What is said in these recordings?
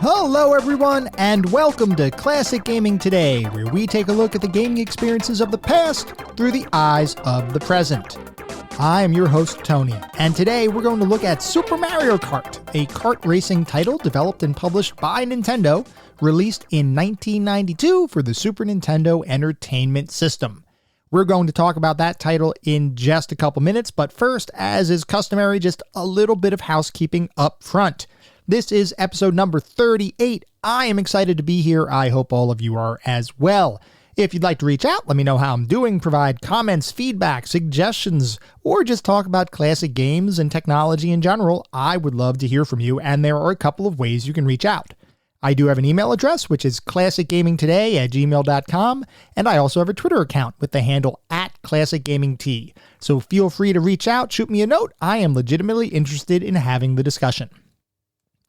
Hello everyone, and welcome to Classic Gaming Today, where we take a look at the gaming experiences of the past through the eyes of the present. I am your host, Tony, and today we're going to look at Super Mario Kart, a kart racing title developed and published by Nintendo, released in 1992 for the Super Nintendo Entertainment System. We're going to talk about that title in just a couple minutes, but first, as is customary, just a little bit of housekeeping up front. This is episode number 38. I am excited to be here. I hope all of you are as well. If you'd like to reach out, let me know how I'm doing, provide comments, feedback, suggestions, or just talk about classic games and technology in general, I would love to hear from you, and there are a couple of ways you can reach out. I do have an email address, which is classicgamingtoday@gmail.com, and I also have a Twitter account with the handle @classicgamingt. So feel free to reach out, shoot me a note. I am legitimately interested in having the discussion.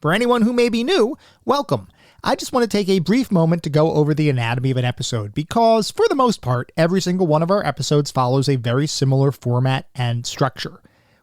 For anyone who may be new, welcome. I just want to take a brief moment to go over the anatomy of an episode because, for the most part, every single one of our episodes follows a very similar format and structure.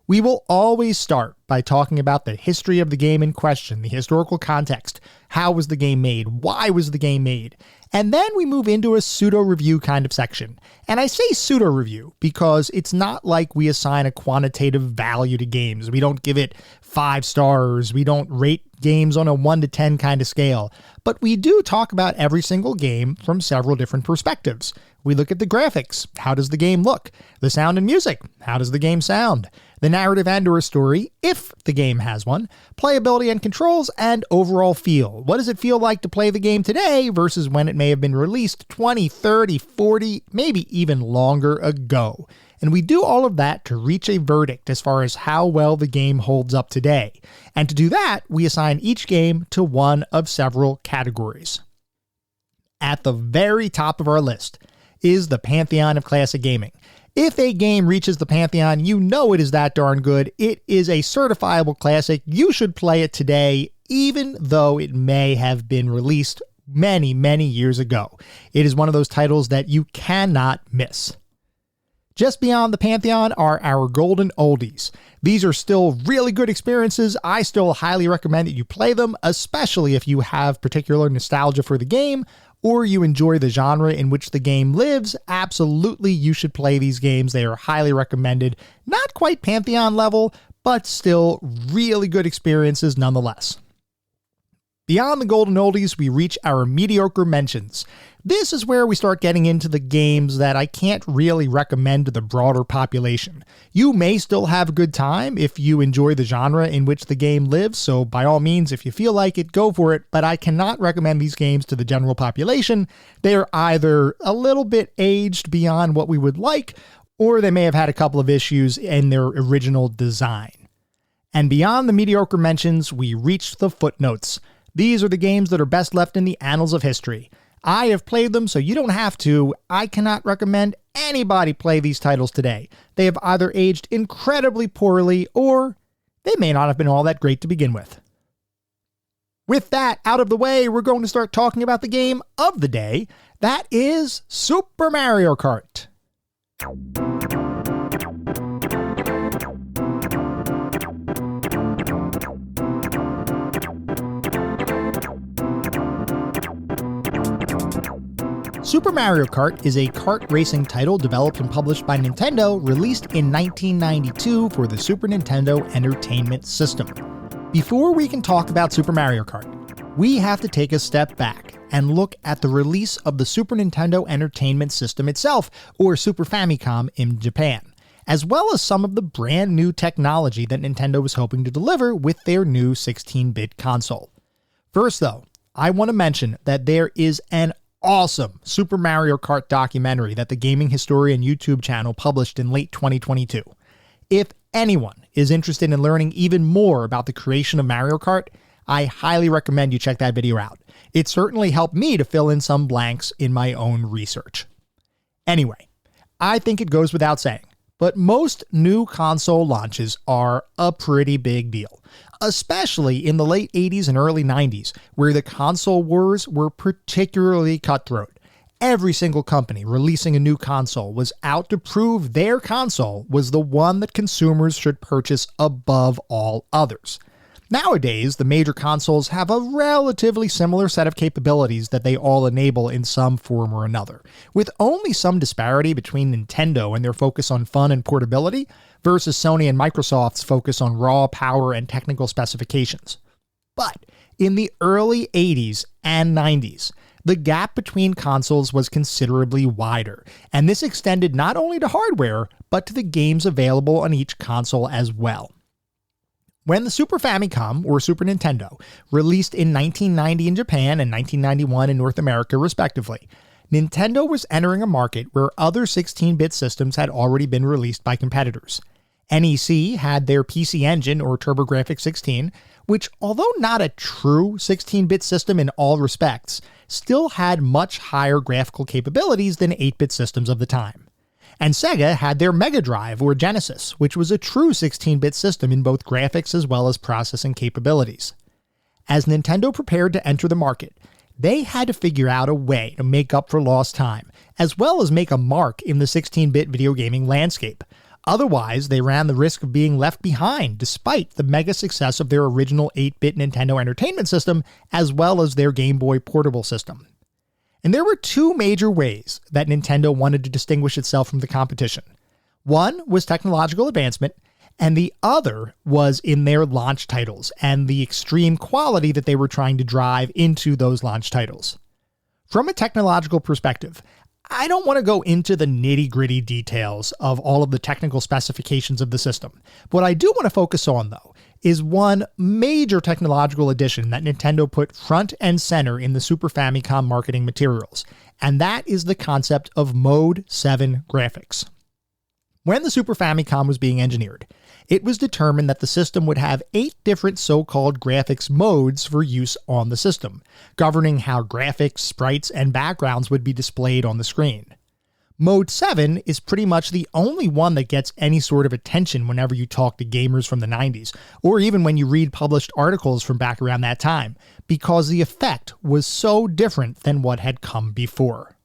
We will always start by talking about the history of the game in question, the historical context, how was the game made, why was the game made, and then we move into a pseudo-review kind of section. And I say pseudo-review because it's not like we assign a quantitative value to games. We don't give it 5 stars, we don't rate games on a 1 to 10 kind of scale, but we do talk about every single game from several different perspectives. We look at the graphics. How does the game look? The sound and music. How does the game sound? The narrative and or story, if the game has one, playability and controls, and overall feel. What does it feel like to play the game today versus when it may have been released 20, 30, 40, maybe even longer ago? And we do all of that to reach a verdict as far as how well the game holds up today. And to do that, we assign each game to one of several categories. At the very top of our list is the pantheon of classic gaming. If a game reaches the pantheon, you know it is that darn good. It is a certifiable classic. You should play it today, even though it may have been released many, many years ago. It is one of those titles that you cannot miss. Just beyond the pantheon are our golden oldies. These are still really good experiences. I still highly recommend that you play them, especially if you have particular nostalgia for the game or you enjoy the genre in which the game lives. Absolutely, you should play these games. They are highly recommended. Not quite pantheon level, but still really good experiences nonetheless. Beyond the golden oldies, we reach our mediocre mentions. This is where we start getting into the games that I can't really recommend to the broader population. You may still have a good time if you enjoy the genre in which the game lives, so by all means, if you feel like it, go for it, but I cannot recommend these games to the general population. They are either a little bit aged beyond what we would like, or they may have had a couple of issues in their original design. And beyond the mediocre mentions, we reach the footnotes. These are the games that are best left in the annals of history. I have played them, so you don't have to. I cannot recommend anybody play these titles today. They have either aged incredibly poorly, or they may not have been all that great to begin with. With that out of the way, we're going to start talking about the game of the day. That is Super Mario Kart. Super Mario Kart is a kart racing title developed and published by Nintendo, released in 1992 for the Super Nintendo Entertainment System. Before we can talk about Super Mario Kart, we have to take a step back and look at the release of the Super Nintendo Entertainment System itself, or Super Famicom in Japan, as well as some of the brand new technology that Nintendo was hoping to deliver with their new 16-bit console. First though, I want to mention that there is an awesome Super Mario Kart documentary that the Gaming Historian YouTube channel published in late 2022. If anyone is interested in learning even more about the creation of Mario Kart, I highly recommend you check that video out. It certainly helped me to fill in some blanks in my own research. Anyway, I think it goes without saying, but most new console launches are a pretty big deal, especially in the late 80s and early 90s, where the console wars were particularly cutthroat. Every single company releasing a new console was out to prove their console was the one that consumers should purchase above all others. Nowadays, the major consoles have a relatively similar set of capabilities that they all enable in some form or another, with only some disparity between Nintendo and their focus on fun and portability versus Sony and Microsoft's focus on raw power and technical specifications. But in the early 80s and 90s, the gap between consoles was considerably wider, and this extended not only to hardware, but to the games available on each console as well. When the Super Famicom, or Super Nintendo, released in 1990 in Japan and 1991 in North America respectively, Nintendo was entering a market where other 16-bit systems had already been released by competitors. NEC had their PC Engine, or TurboGrafx-16, which, although not a true 16-bit system in all respects, still had much higher graphical capabilities than 8-bit systems of the time. And Sega had their Mega Drive, or Genesis, which was a true 16-bit system in both graphics as well as processing capabilities. As Nintendo prepared to enter the market, they had to figure out a way to make up for lost time, as well as make a mark in the 16-bit video gaming landscape. Otherwise, they ran the risk of being left behind, despite the mega success of their original 8-bit Nintendo Entertainment System, as well as their Game Boy Portable system. And there were two major ways that Nintendo wanted to distinguish itself from the competition. One was technological advancement, and the other was in their launch titles and the extreme quality that they were trying to drive into those launch titles. From a technological perspective, I don't want to go into the nitty-gritty details of all of the technical specifications of the system. What I do want to focus on, though, is one major technological addition that Nintendo put front and center in the Super Famicom marketing materials, and that is the concept of Mode 7 graphics. When the Super Famicom was being engineered, it was determined that the system would have 8 different so-called graphics modes for use on the system, governing how graphics, sprites, and backgrounds would be displayed on the screen. Mode 7 is pretty much the only one that gets any sort of attention whenever you talk to gamers from the 90s, or even when you read published articles from back around that time, because the effect was so different than what had come before.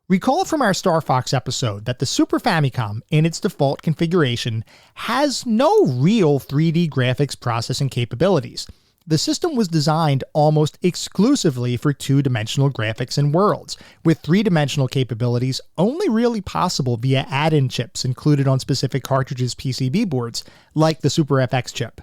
Recall from our Star Fox episode that the Super Famicom, in its default configuration, has no real 3D graphics processing capabilities. The system was designed almost exclusively for two-dimensional graphics and worlds, with three-dimensional capabilities only really possible via add-in chips included on specific cartridges' PCB boards, like the Super FX chip.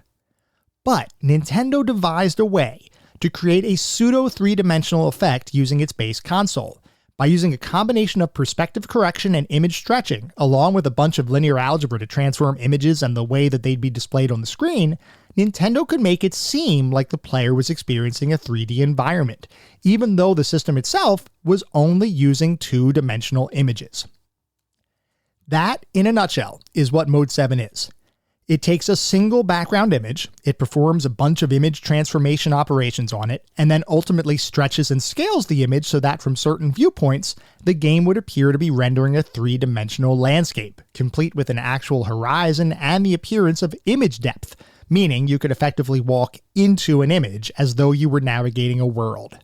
But Nintendo devised a way to create a pseudo-three-dimensional effect using its base console, by using a combination of perspective correction and image stretching, along with a bunch of linear algebra to transform images and the way that they'd be displayed on the screen. Nintendo could make it seem like the player was experiencing a 3D environment, even though the system itself was only using two-dimensional images. That, in a nutshell, is what Mode 7 is. It takes a single background image, it performs a bunch of image transformation operations on it, and then ultimately stretches and scales the image so that from certain viewpoints, the game would appear to be rendering a three-dimensional landscape, complete with an actual horizon and the appearance of image depth, meaning you could effectively walk into an image as though you were navigating a world.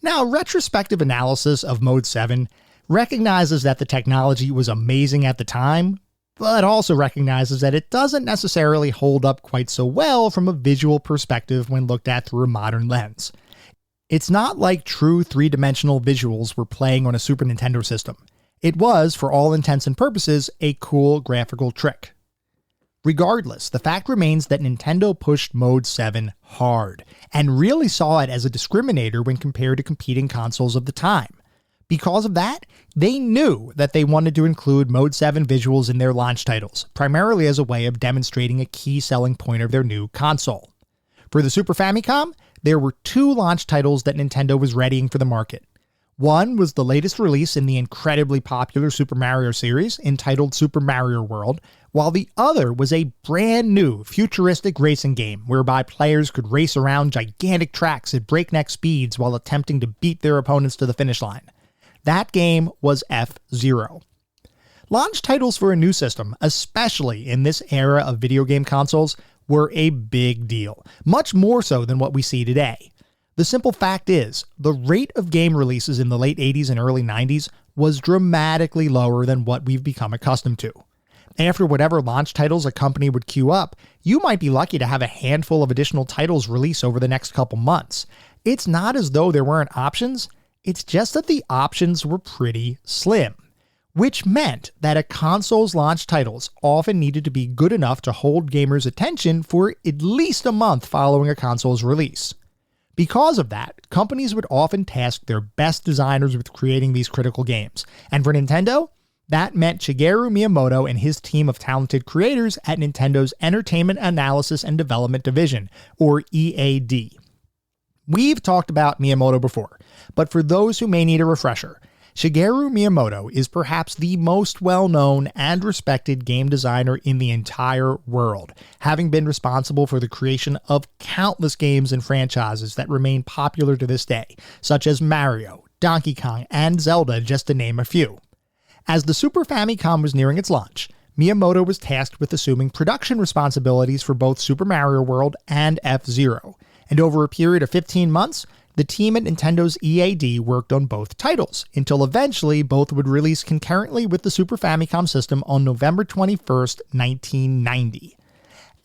Now, retrospective analysis of Mode 7 recognizes that the technology was amazing at the time, but also recognizes that it doesn't necessarily hold up quite so well from a visual perspective when looked at through a modern lens. It's not like true three-dimensional visuals were playing on a Super Nintendo system. It was, for all intents and purposes, a cool graphical trick. Regardless, the fact remains that Nintendo pushed Mode 7 hard, and really saw it as a discriminator when compared to competing consoles of the time. Because of that, they knew that they wanted to include Mode 7 visuals in their launch titles, primarily as a way of demonstrating a key selling point of their new console. For the Super Famicom, there were 2 launch titles that Nintendo was readying for the market. One was the latest release in the incredibly popular Super Mario series, entitled Super Mario World, while the other was a brand new futuristic racing game whereby players could race around gigantic tracks at breakneck speeds while attempting to beat their opponents to the finish line. That game was F-Zero. Launch titles for a new system, especially in this era of video game consoles, were a big deal, much more so than what we see today. The simple fact is, the rate of game releases in the late 80s and early 90s was dramatically lower than what we've become accustomed to. After whatever launch titles a company would queue up, you might be lucky to have a handful of additional titles release over the next couple months. It's not as though there weren't options, it's just that the options were pretty slim, which meant that a console's launch titles often needed to be good enough to hold gamers' attention for at least a month following a console's release. Because of that, companies would often task their best designers with creating these critical games, and for Nintendo, that meant Shigeru Miyamoto and his team of talented creators at Nintendo's Entertainment Analysis and Development Division, or EAD. We've talked about Miyamoto before, but for those who may need a refresher, Shigeru Miyamoto is perhaps the most well-known and respected game designer in the entire world, having been responsible for the creation of countless games and franchises that remain popular to this day, such as Mario, Donkey Kong, and Zelda, just to name a few. As the Super Famicom was nearing its launch, Miyamoto was tasked with assuming production responsibilities for both Super Mario World and F-Zero, and over a period of 15 months, the team at Nintendo's EAD worked on both titles, until eventually both would release concurrently with the Super Famicom system on November 21st, 1990.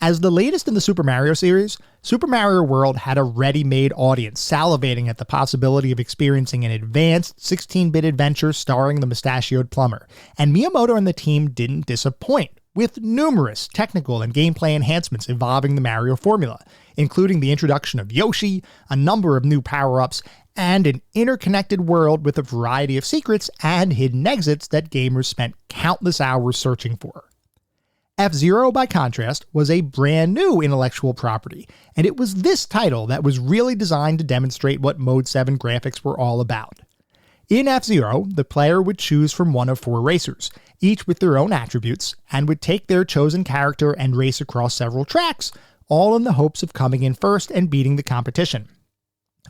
As the latest in the Super Mario series, Super Mario World had a ready-made audience salivating at the possibility of experiencing an advanced 16-bit adventure starring the mustachioed plumber, and Miyamoto and the team didn't disappoint, with numerous technical and gameplay enhancements evolving the Mario formula, including the introduction of Yoshi, a number of new power-ups, and an interconnected world with a variety of secrets and hidden exits that gamers spent countless hours searching for. F-Zero, by contrast, was a brand new intellectual property, and it was this title that was really designed to demonstrate what Mode 7 graphics were all about. In F-Zero, the player would choose from one of 4 racers, each with their own attributes, and would take their chosen character and race across several tracks, all in the hopes of coming in first and beating the competition.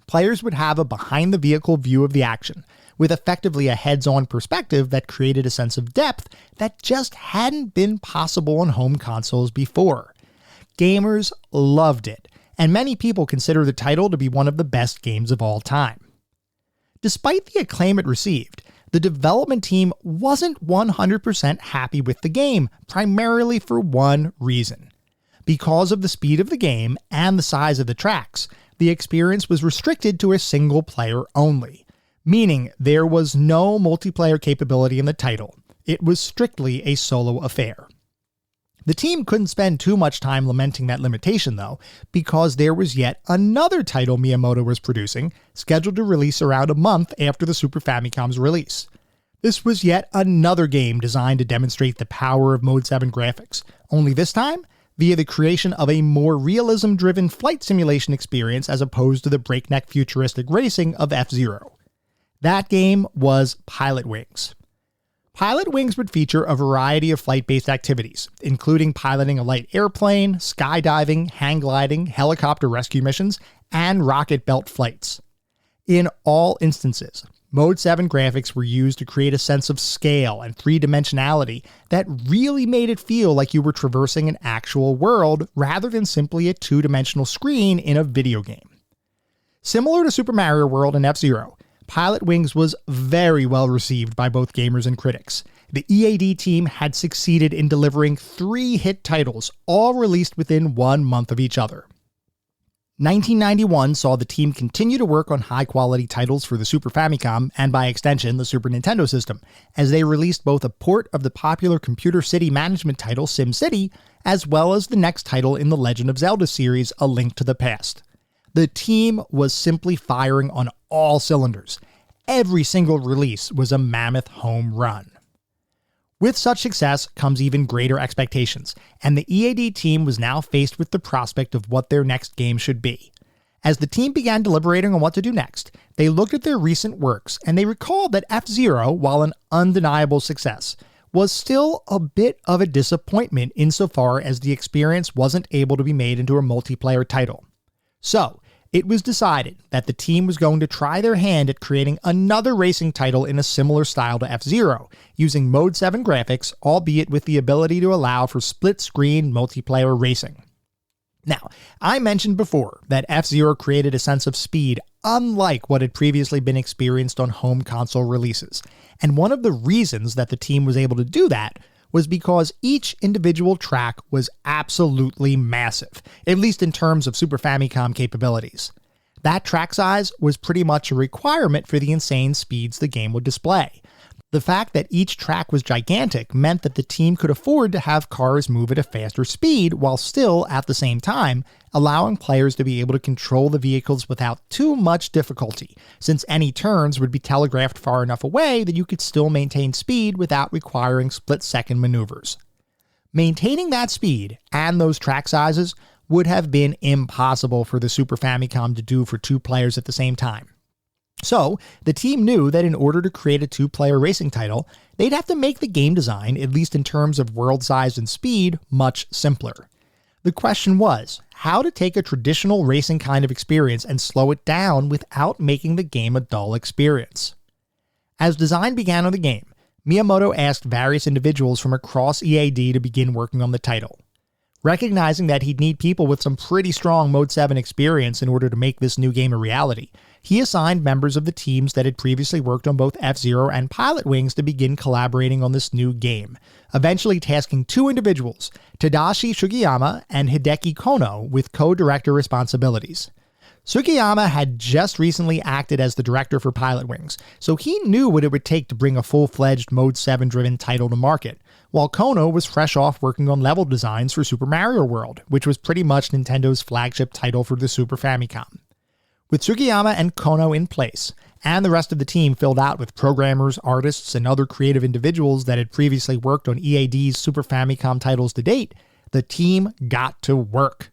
Players would have a behind-the-vehicle view of the action, with effectively a heads-on perspective that created a sense of depth that just hadn't been possible on home consoles before. Gamers loved it, and many people consider the title to be one of the best games of all time. Despite the acclaim it received, the development team wasn't 100% happy with the game, primarily for one reason. Because of the speed of the game and the size of the tracks, the experience was restricted to a single player only, meaning there was no multiplayer capability in the title. It was strictly a solo affair. The team couldn't spend too much time lamenting that limitation, though, because there was yet another title Miyamoto was producing, scheduled to release around a month after the Super Famicom's release. This was yet another game designed to demonstrate the power of Mode 7 graphics, only this time via the creation of a more realism-driven flight simulation experience as opposed to the breakneck futuristic racing of F-Zero. That game was Pilot Wings. Pilot Wings would feature a variety of flight-based activities, including piloting a light airplane, skydiving, hang gliding, helicopter rescue missions, and rocket belt flights. In all instances, Mode 7 graphics were used to create a sense of scale and three-dimensionality that really made it feel like you were traversing an actual world rather than simply a two-dimensional screen in a video game. Similar to Super Mario World and F-Zero, Pilot Wings was very well received by both gamers and critics. The EAD team had succeeded in delivering 3 hit titles, all released within 1 month of each other. 1991 saw the team continue to work on high-quality titles for the Super Famicom, and by extension, the Super Nintendo system, as they released both a port of the popular computer city management title SimCity, as well as the next title in the Legend of Zelda series, A Link to the Past. The team was simply firing on all cylinders. Every single release was a mammoth home run. With such success comes even greater expectations, and the EAD team was now faced with the prospect of what their next game should be. As the team began deliberating on what to do next, they looked at their recent works, and they recalled that F-Zero, while an undeniable success, was still a bit of a disappointment insofar as the experience wasn't able to be made into a multiplayer title. So, it was decided that the team was going to try their hand at creating another racing title in a similar style to F-Zero, using Mode 7 graphics, albeit with the ability to allow for split-screen multiplayer racing. Now, I mentioned before that F-Zero created a sense of speed unlike what had previously been experienced on home console releases, and one of the reasons that the team was able to do that was because each individual track was absolutely massive, at least in terms of Super Famicom capabilities. That track size was pretty much a requirement for the insane speeds the game would display. The fact that each track was gigantic meant that the team could afford to have cars move at a faster speed while still, at the same time, allowing players to be able to control the vehicles without too much difficulty, since any turns would be telegraphed far enough away that you could still maintain speed without requiring split-second maneuvers. Maintaining that speed and those track sizes would have been impossible for the Super Famicom to do for two players at the same time. So, the team knew that in order to create a two-player racing title, they'd have to make the game design, at least in terms of world size and speed, much simpler. The question was, how to take a traditional racing kind of experience and slow it down without making the game a dull experience. As design began on the game, Miyamoto asked various individuals from across EAD to begin working on the title. Recognizing that he'd need people with some pretty strong Mode 7 experience in order to make this new game a reality, he assigned members of the teams that had previously worked on both F-Zero and Pilot Wings to begin collaborating on this new game, eventually tasking two individuals, Tadashi Sugiyama and Hideki Kono, with co-director responsibilities. Sugiyama had just recently acted as the director for Pilot Wings, so he knew what it would take to bring a full-fledged Mode 7-driven title to market, while Kono was fresh off working on level designs for Super Mario World, which was pretty much Nintendo's flagship title for the Super Famicom. With Sugiyama and Kono in place, and the rest of the team filled out with programmers, artists, and other creative individuals that had previously worked on EAD's Super Famicom titles to date, the team got to work.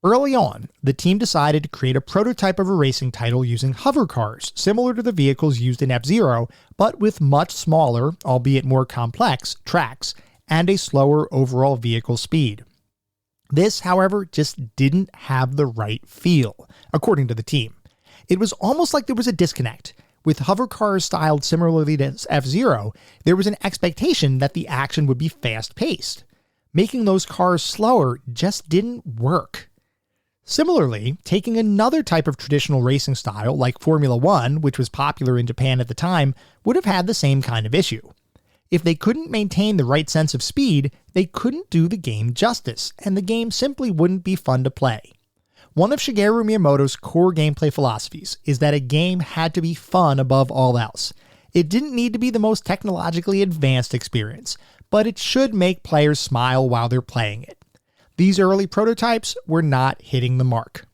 Early on, the team decided to create a prototype of a racing title using hover cars, similar to the vehicles used in F-Zero, but with much smaller, albeit more complex, tracks, and a slower overall vehicle speed. This, however, just didn't have the right feel, according to the team. It was almost like there was a disconnect. With hover cars styled similarly to F-Zero, there was an expectation that the action would be fast-paced. Making those cars slower just didn't work. Similarly, taking another type of traditional racing style like Formula 1, which was popular in Japan at the time, would have had the same kind of issue. If they couldn't maintain the right sense of speed, they couldn't do the game justice, and the game simply wouldn't be fun to play. One of Shigeru Miyamoto's core gameplay philosophies is that a game had to be fun above all else. It didn't need to be the most technologically advanced experience, but it should make players smile while they're playing it. These early prototypes were not hitting the mark.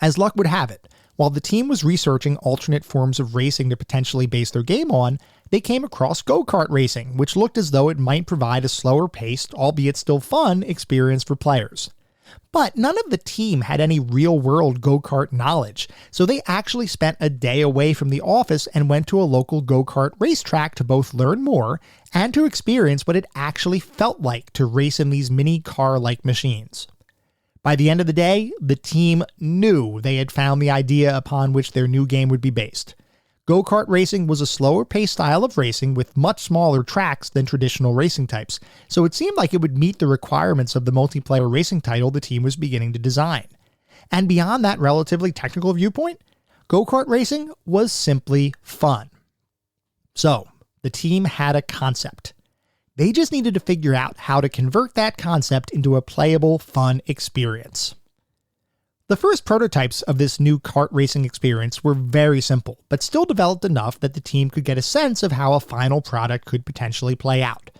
As luck would have it, while the team was researching alternate forms of racing to potentially base their game on, they came across go-kart racing, which looked as though it might provide a slower-paced, albeit still fun, experience for players. But none of the team had any real-world go-kart knowledge, so they actually spent a day away from the office and went to a local go-kart racetrack to both learn more and to experience what it actually felt like to race in these mini car-like machines. By the end of the day, the team knew they had found the idea upon which their new game would be based. Go-kart racing was a slower-paced style of racing with much smaller tracks than traditional racing types, so it seemed like it would meet the requirements of the multiplayer racing title the team was beginning to design. And beyond that relatively technical viewpoint, go-kart racing was simply fun. So, the team had a concept. They just needed to figure out how to convert that concept into a playable, fun experience. The first prototypes of this new kart racing experience were very simple, but still developed enough that the team could get a sense of how a final product could potentially play out.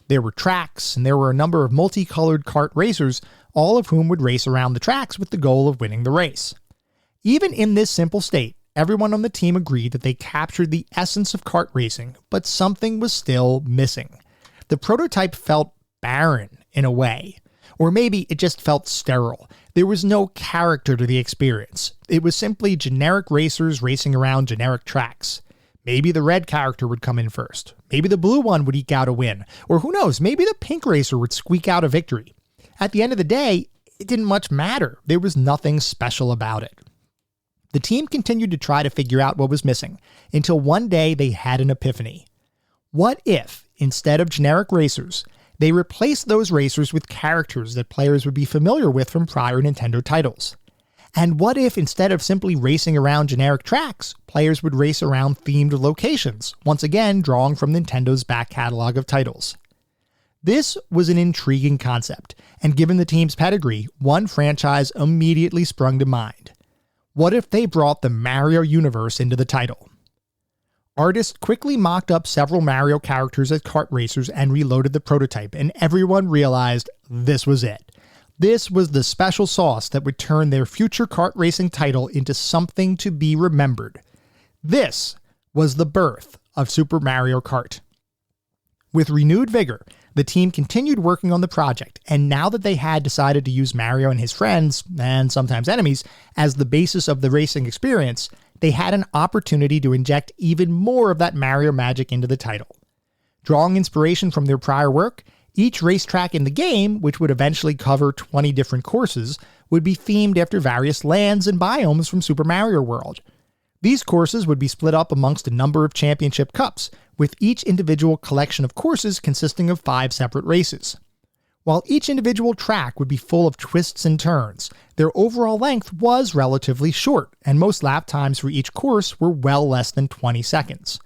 There were tracks, and there were a number of multicolored kart racers, all of whom would race around the tracks with the goal of winning the race. Even in this simple state, everyone on the team agreed that they captured the essence of kart racing, but something was still missing. The prototype felt barren in a way. Or maybe it just felt sterile. There was no character to the experience. It was simply generic racers racing around generic tracks. Maybe the red character would come in first. Maybe the blue one would eke out a win. Or who knows, maybe the pink racer would squeak out a victory. At the end of the day, it didn't much matter. There was nothing special about it. The team continued to try to figure out what was missing, until one day they had an epiphany. What if, instead of generic racers, they replaced those racers with characters that players would be familiar with from prior Nintendo titles? And what if, instead of simply racing around generic tracks, players would race around themed locations, once again drawing from Nintendo's back catalog of titles? This was an intriguing concept, and given the team's pedigree, one franchise immediately sprung to mind. What if they brought the Mario universe into the title? Artists quickly mocked up several Mario characters as kart racers and reloaded the prototype, and everyone realized this was it. This was the special sauce that would turn their future kart racing title into something to be remembered. This was the birth of Super Mario Kart. With renewed vigor, the team continued working on the project, and now that they had decided to use Mario and his friends, and sometimes enemies, as the basis of the racing experience, they had an opportunity to inject even more of that Mario magic into the title. Drawing inspiration from their prior work, each racetrack in the game, which would eventually cover 20 different courses, would be themed after various lands and biomes from Super Mario World. These courses would be split up amongst a number of championship cups, with each individual collection of courses consisting of 5 separate races. While each individual track would be full of twists and turns, their overall length was relatively short, and most lap times for each course were well less than 20 seconds.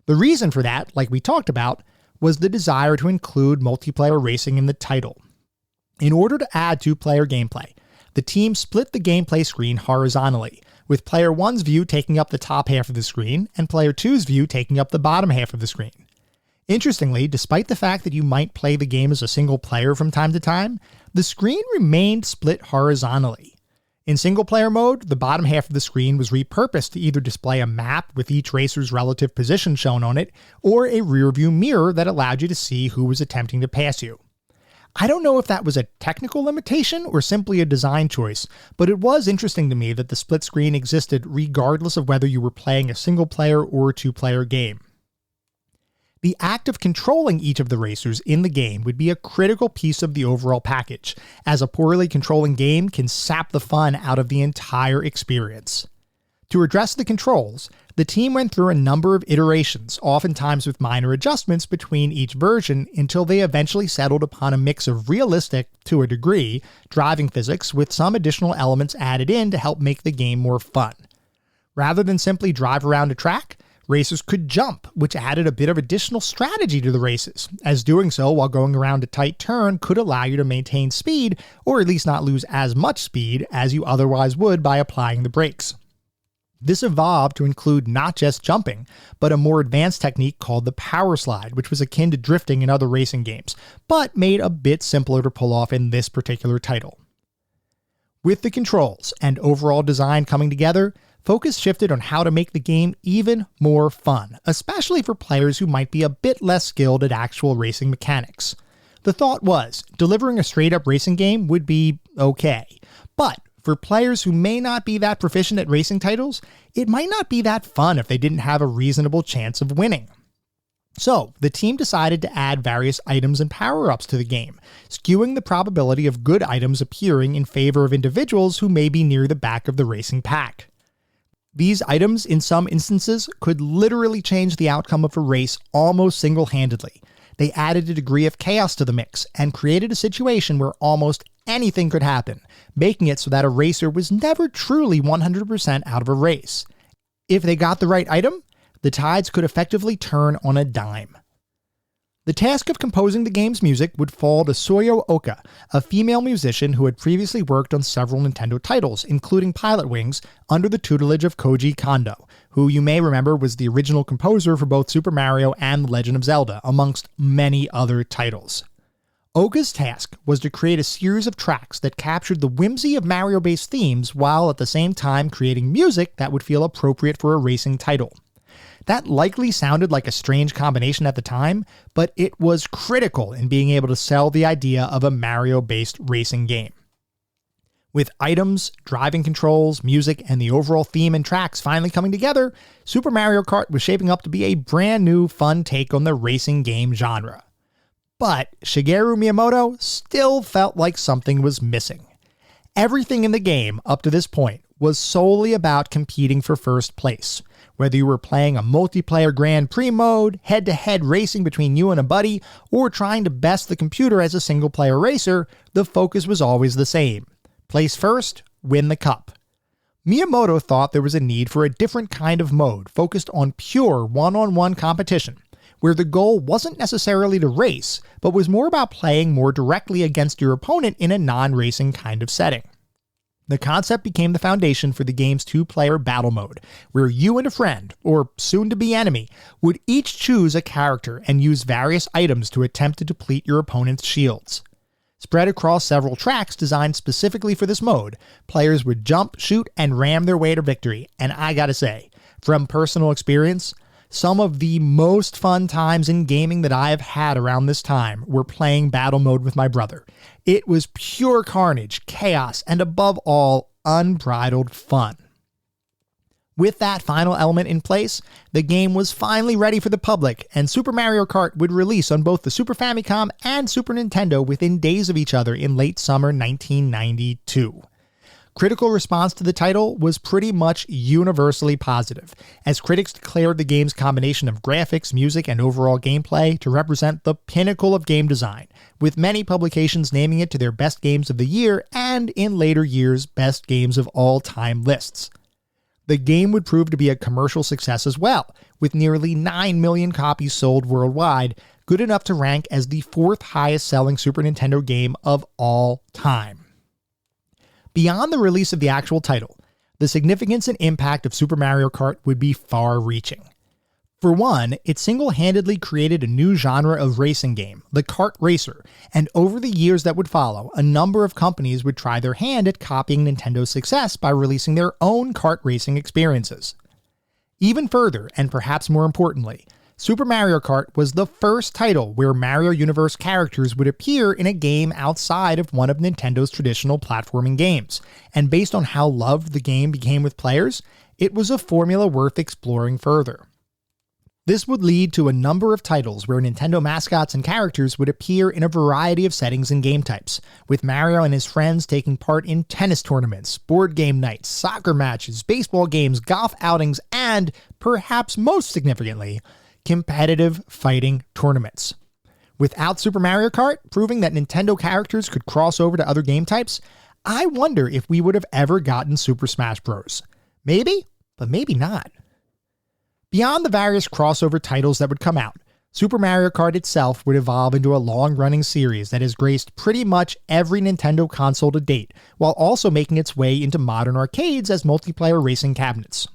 The reason for that, like we talked about, was the desire to include multiplayer racing in the title. In order to add 2-player gameplay, the team split the gameplay screen horizontally, with Player 1's view taking up the top half of the screen and Player 2's view taking up the bottom half of the screen. Interestingly, despite the fact that you might play the game as a single player from time to time, the screen remained split horizontally. In single-player mode, the bottom half of the screen was repurposed to either display a map with each racer's relative position shown on it, or a rear-view mirror that allowed you to see who was attempting to pass you. I don't know if that was a technical limitation or simply a design choice, but it was interesting to me that the split screen existed regardless of whether you were playing a single-player or a 2-player game. The act of controlling each of the racers in the game would be a critical piece of the overall package, as a poorly controlling game can sap the fun out of the entire experience. To address the controls, the team went through a number of iterations, oftentimes with minor adjustments between each version, until they eventually settled upon a mix of realistic, to a degree, driving physics with some additional elements added in to help make the game more fun. Rather than simply drive around a track, racers could jump, which added a bit of additional strategy to the races, as doing so while going around a tight turn could allow you to maintain speed, or at least not lose as much speed as you otherwise would by applying the brakes. This evolved to include not just jumping, but a more advanced technique called the power slide, which was akin to drifting in other racing games, but made a bit simpler to pull off in this particular title. With the controls and overall design coming together, focus shifted on how to make the game even more fun, especially for players who might be a bit less skilled at actual racing mechanics. The thought was, delivering a straight-up racing game would be okay, but for players who may not be that proficient at racing titles, it might not be that fun if they didn't have a reasonable chance of winning. So, the team decided to add various items and power-ups to the game, skewing the probability of good items appearing in favor of individuals who may be near the back of the racing pack. These items, in some instances, could literally change the outcome of a race almost single-handedly. They added a degree of chaos to the mix and created a situation where almost anything could happen, making it so that a racer was never truly 100% out of a race. If they got the right item, the tides could effectively turn on a dime. The task of composing the game's music would fall to Soyo Oka, a female musician who had previously worked on several Nintendo titles, including Pilot Wings, under the tutelage of Koji Kondo, who you may remember was the original composer for both Super Mario and The Legend of Zelda, amongst many other titles. Oka's task was to create a series of tracks that captured the whimsy of Mario-based themes while at the same time creating music that would feel appropriate for a racing title. That likely sounded like a strange combination at the time, but it was critical in being able to sell the idea of a Mario-based racing game. With items, driving controls, music, and the overall theme and tracks finally coming together, Super Mario Kart was shaping up to be a brand new, fun take on the racing game genre. But Shigeru Miyamoto still felt like something was missing. Everything in the game up to this point was solely about competing for first place. Whether you were playing a multiplayer Grand Prix mode, head-to-head racing between you and a buddy, or trying to best the computer as a single-player racer, the focus was always the same. Place first, win the cup. Miyamoto thought there was a need for a different kind of mode focused on pure one-on-one competition, where the goal wasn't necessarily to race, but was more about playing more directly against your opponent in a non-racing kind of setting. The concept became the foundation for the game's two-player battle mode, where you and a friend, or soon-to-be enemy, would each choose a character and use various items to attempt to deplete your opponent's shields. Spread across several tracks designed specifically for this mode, players would jump, shoot, and ram their way to victory, and I gotta say, from personal experience, some of the most fun times in gaming that I have had around this time were playing battle mode with my brother. It was pure carnage, chaos, and above all, unbridled fun. With that final element in place, the game was finally ready for the public, and Super Mario Kart would release on both the Super Famicom and Super Nintendo within days of each other in late summer 1992. Critical response to the title was pretty much universally positive, as critics declared the game's combination of graphics, music, and overall gameplay to represent the pinnacle of game design, with many publications naming it to their best games of the year and, in later years, best games of all time lists. The game would prove to be a commercial success as well, with nearly 9 million copies sold worldwide, good enough to rank as the fourth highest selling Super Nintendo game of all time. Beyond the release of the actual title, the significance and impact of Super Mario Kart would be far-reaching. For one, it single-handedly created a new genre of racing game, the kart racer, and over the years that would follow, a number of companies would try their hand at copying Nintendo's success by releasing their own kart racing experiences. Even further, and perhaps more importantly, Super Mario Kart was the first title where Mario Universe characters would appear in a game outside of one of Nintendo's traditional platforming games, and based on how loved the game became with players, it was a formula worth exploring further. This would lead to a number of titles where Nintendo mascots and characters would appear in a variety of settings and game types, with Mario and his friends taking part in tennis tournaments, board game nights, soccer matches, baseball games, golf outings, and, perhaps most significantly, competitive fighting tournaments. Without Super Mario Kart proving that Nintendo characters could cross over to other game types, I wonder if we would have ever gotten Super Smash Bros. Maybe, but maybe not. Beyond the various crossover titles that would come out, Super Mario Kart itself would evolve into a long-running series that has graced pretty much every Nintendo console to date, while also making its way into modern arcades as multiplayer racing cabinets.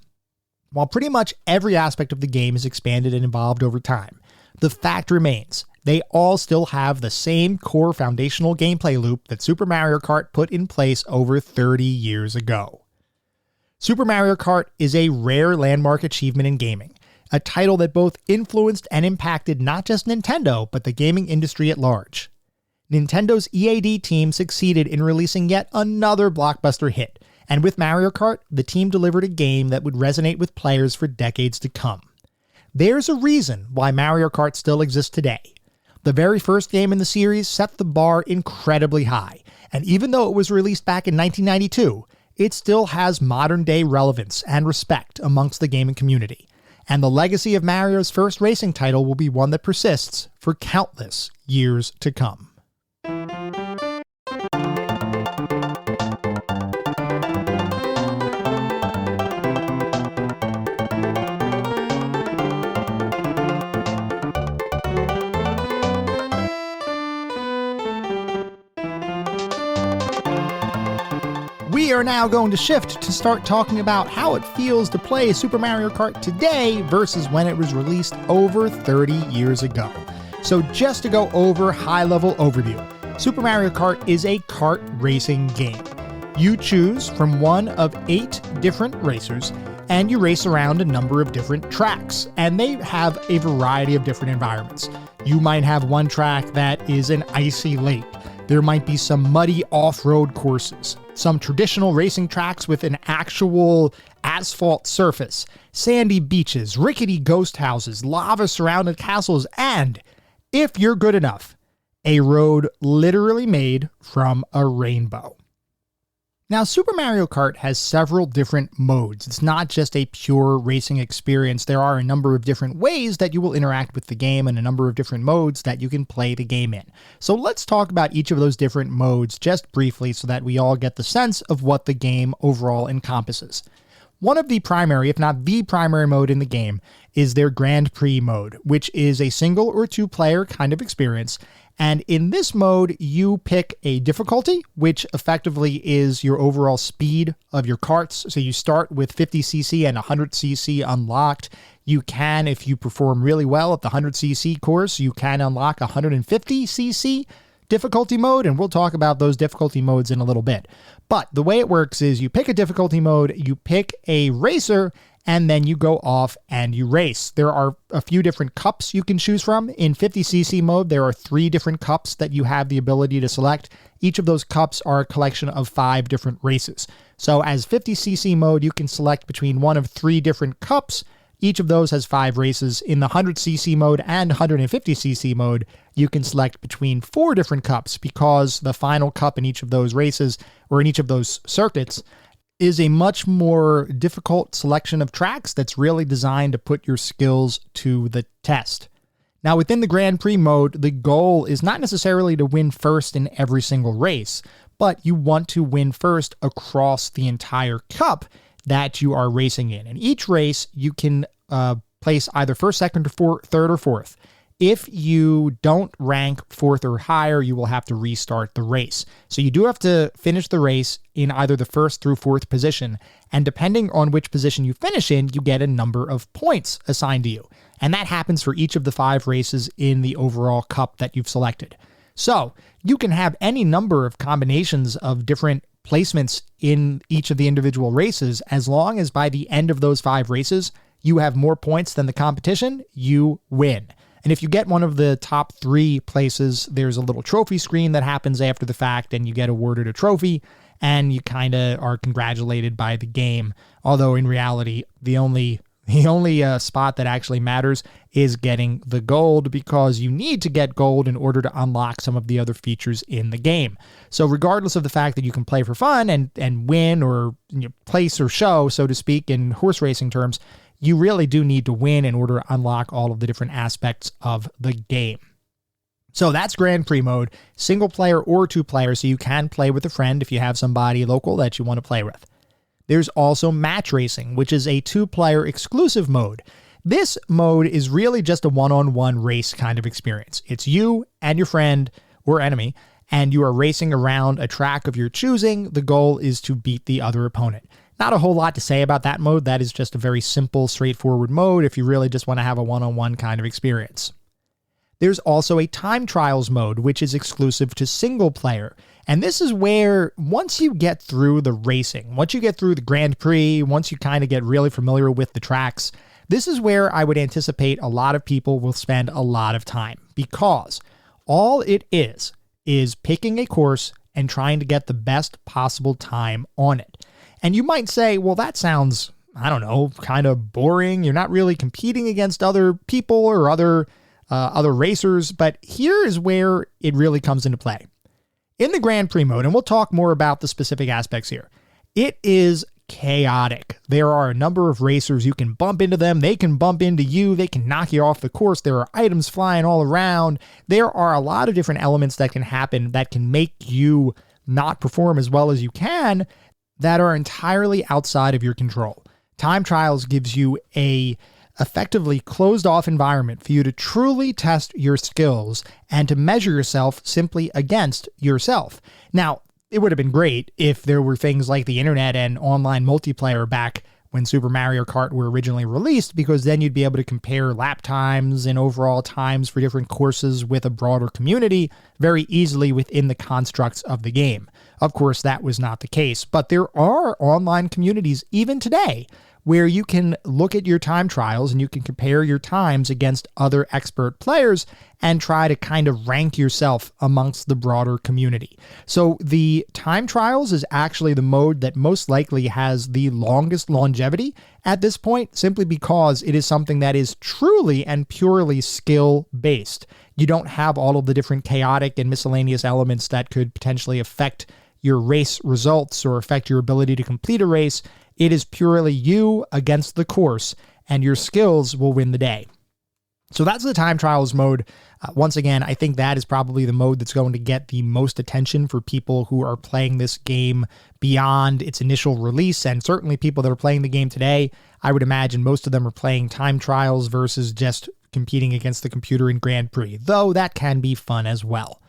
While pretty much every aspect of the game has expanded and evolved over time, the fact remains, they all still have the same core foundational gameplay loop that Super Mario Kart put in place over 30 years ago. Super Mario Kart is a rare landmark achievement in gaming, a title that both influenced and impacted not just Nintendo, but the gaming industry at large. Nintendo's EAD team succeeded in releasing yet another blockbuster hit, and with Mario Kart, the team delivered a game that would resonate with players for decades to come. There's a reason why Mario Kart still exists today. The very first game in the series set the bar incredibly high, and even though it was released back in 1992, it still has modern-day relevance and respect amongst the gaming community. And the legacy of Mario's first racing title will be one that persists for countless years to come. We are now going to shift to start talking about how it feels to play Super Mario Kart today versus when it was released over 30 years ago. So just to go over high-level overview, Super Mario Kart is a kart racing game. You choose from one of 8 different racers, and you race around a number of different tracks, and they have a variety of different environments. You might have one track that is an icy lake. There might be some muddy off-road courses, some traditional racing tracks with an actual asphalt surface, sandy beaches, rickety ghost houses, lava-surrounded castles, and, if you're good enough, a road literally made from a rainbow. Now, Super Mario Kart has several different modes. It's not just a pure racing experience. There are a number of different ways that you will interact with the game and a number of different modes that you can play the game in. So let's talk about each of those different modes just briefly so that we all get the sense of what the game overall encompasses. One of the primary, if not the primary mode in the game is their Grand Prix mode, which is a single or two player kind of experience. And in this mode, you pick a difficulty, which effectively is your overall speed of your karts. So you start with 50cc and 100cc unlocked. You can, if you perform really well at the 100cc course, you can unlock 150cc difficulty mode, and we'll talk about those difficulty modes in a little bit. But the way it works is you pick a difficulty mode, you pick a racer, and then you go off and you race. There are a few different cups you can choose from. In 50cc mode, there are 3 different cups that you have the ability to select. Each of those cups are a collection of 5 different races. So as 50cc mode, you can select between one of 3 different cups. Each of those has 5 races. In the 100cc mode and 150cc mode, you can select between 4 different cups, because the final cup in each of those races, or in each of those circuits, is a much more difficult selection of tracks that's really designed to put your skills to the test. Now, within the Grand Prix mode, the goal is not necessarily to win first in every single race, but you want to win first across the entire cup that you are racing in. In each race, you can place either first, second, or third, or fourth. If you don't rank 4th or higher, you will have to restart the race. So you do have to finish the race in either the 1st through 4th position, and depending on which position you finish in, you get a number of points assigned to you. And that happens for each of the 5 races in the overall cup that you've selected. So you can have any number of combinations of different placements in each of the individual races. As long as by the end of those 5 races, you have more points than the competition, you win. And if you get one of the top 3 places, there's a little trophy screen that happens after the fact, and you get awarded a trophy, and you kind of are congratulated by the game. Although in reality, the only spot that actually matters is getting the gold, because you need to get gold in order to unlock some of the other features in the game. So regardless of the fact that you can play for fun and win, or place or show, so to speak, in horse racing terms, you really do need to win in order to unlock all of the different aspects of the game. So that's Grand Prix mode, single player or 2 player, so you can play with a friend if you have somebody local that you want to play with. There's also match racing, which is a 2-player exclusive mode. This mode is really just a one-on-one race kind of experience. It's you and your friend or enemy, and you are racing around a track of your choosing. The goal is to beat the other opponent. Not a whole lot to say about that mode. That is just a very simple, straightforward mode if you really just want to have a one-on-one kind of experience. There's also a time trials mode, which is exclusive to single player. And this is where, once you get through the racing, once you get through the Grand Prix, once you kind of get really familiar with the tracks, this is where I would anticipate a lot of people will spend a lot of time, because all it is picking a course and trying to get the best possible time on it. And you might say, well, that sounds, I don't know, kind of boring. You're not really competing against other people or other racers. But here is where it really comes into play. In the Grand Prix mode, and we'll talk more about the specific aspects here, it is chaotic. There are a number of racers. You can bump into them. They can bump into you. They can knock you off the course. There are items flying all around. There are a lot of different elements that can happen that can make you not perform as well as you can, that are entirely outside of your control. Time trials gives you a effectively closed off environment for you to truly test your skills and to measure yourself simply against yourself. Now, it would have been great if there were things like the internet and online multiplayer back when Super Mario Kart were originally released, because then you'd be able to compare lap times and overall times for different courses with a broader community very easily within the constructs of the game. Of course, that was not the case, but there are online communities even today where you can look at your time trials and you can compare your times against other expert players and try to kind of rank yourself amongst the broader community. So the time trials is actually the mode that most likely has the longest longevity at this point, simply because it is something that is truly and purely skill-based. You don't have all of the different chaotic and miscellaneous elements that could potentially affect your race results or affect your ability to complete a race. It is purely you against the course, and your skills will win the day. So that's the time trials mode. Once again, I think that is probably the mode that's going to get the most attention for people who are playing this game beyond its initial release, and certainly people that are playing the game today. I would imagine most of them are playing time trials versus just competing against the computer in Grand Prix, though that can be fun as well.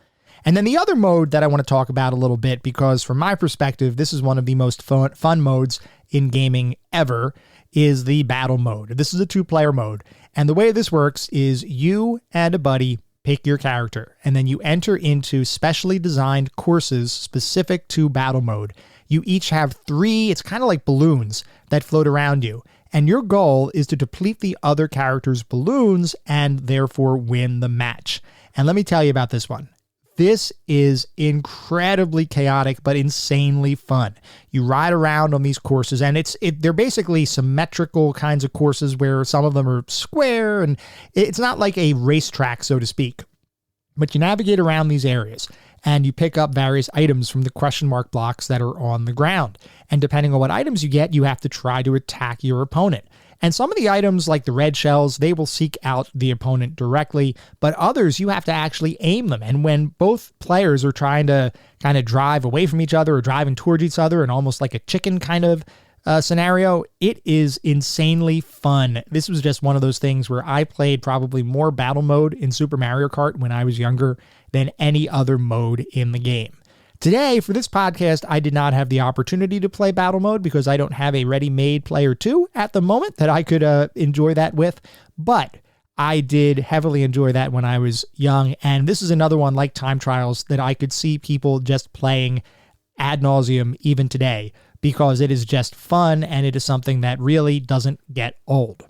And then the other mode that I want to talk about a little bit, because from my perspective, this is one of the most fun modes in gaming ever, is the battle mode. This is a 2-player mode. And the way this works is you and a buddy pick your character, and then you enter into specially designed courses specific to battle mode. You each have 3, it's kind of like balloons that float around you. And your goal is to deplete the other character's balloons and therefore win the match. And let me tell you about this one. This is incredibly chaotic, but insanely fun. You ride around on these courses, and they're basically symmetrical kinds of courses where some of them are square, and it's not like a racetrack, so to speak. But you navigate around these areas, and you pick up various items from the question mark blocks that are on the ground. And depending on what items you get, you have to try to attack your opponent. And some of the items, like the red shells, they will seek out the opponent directly, but others, you have to actually aim them. And when both players are trying to kind of drive away from each other or driving towards each other, and almost like a chicken kind of scenario, it is insanely fun. This was just one of those things where I played probably more battle mode in Super Mario Kart when I was younger than any other mode in the game. Today, for this podcast, I did not have the opportunity to play battle mode because I don't have a ready-made player 2 at the moment that I could enjoy that with, but I did heavily enjoy that when I was young, and this is another one like time trials that I could see people just playing ad nauseum even today because it is just fun and it is something that really doesn't get old.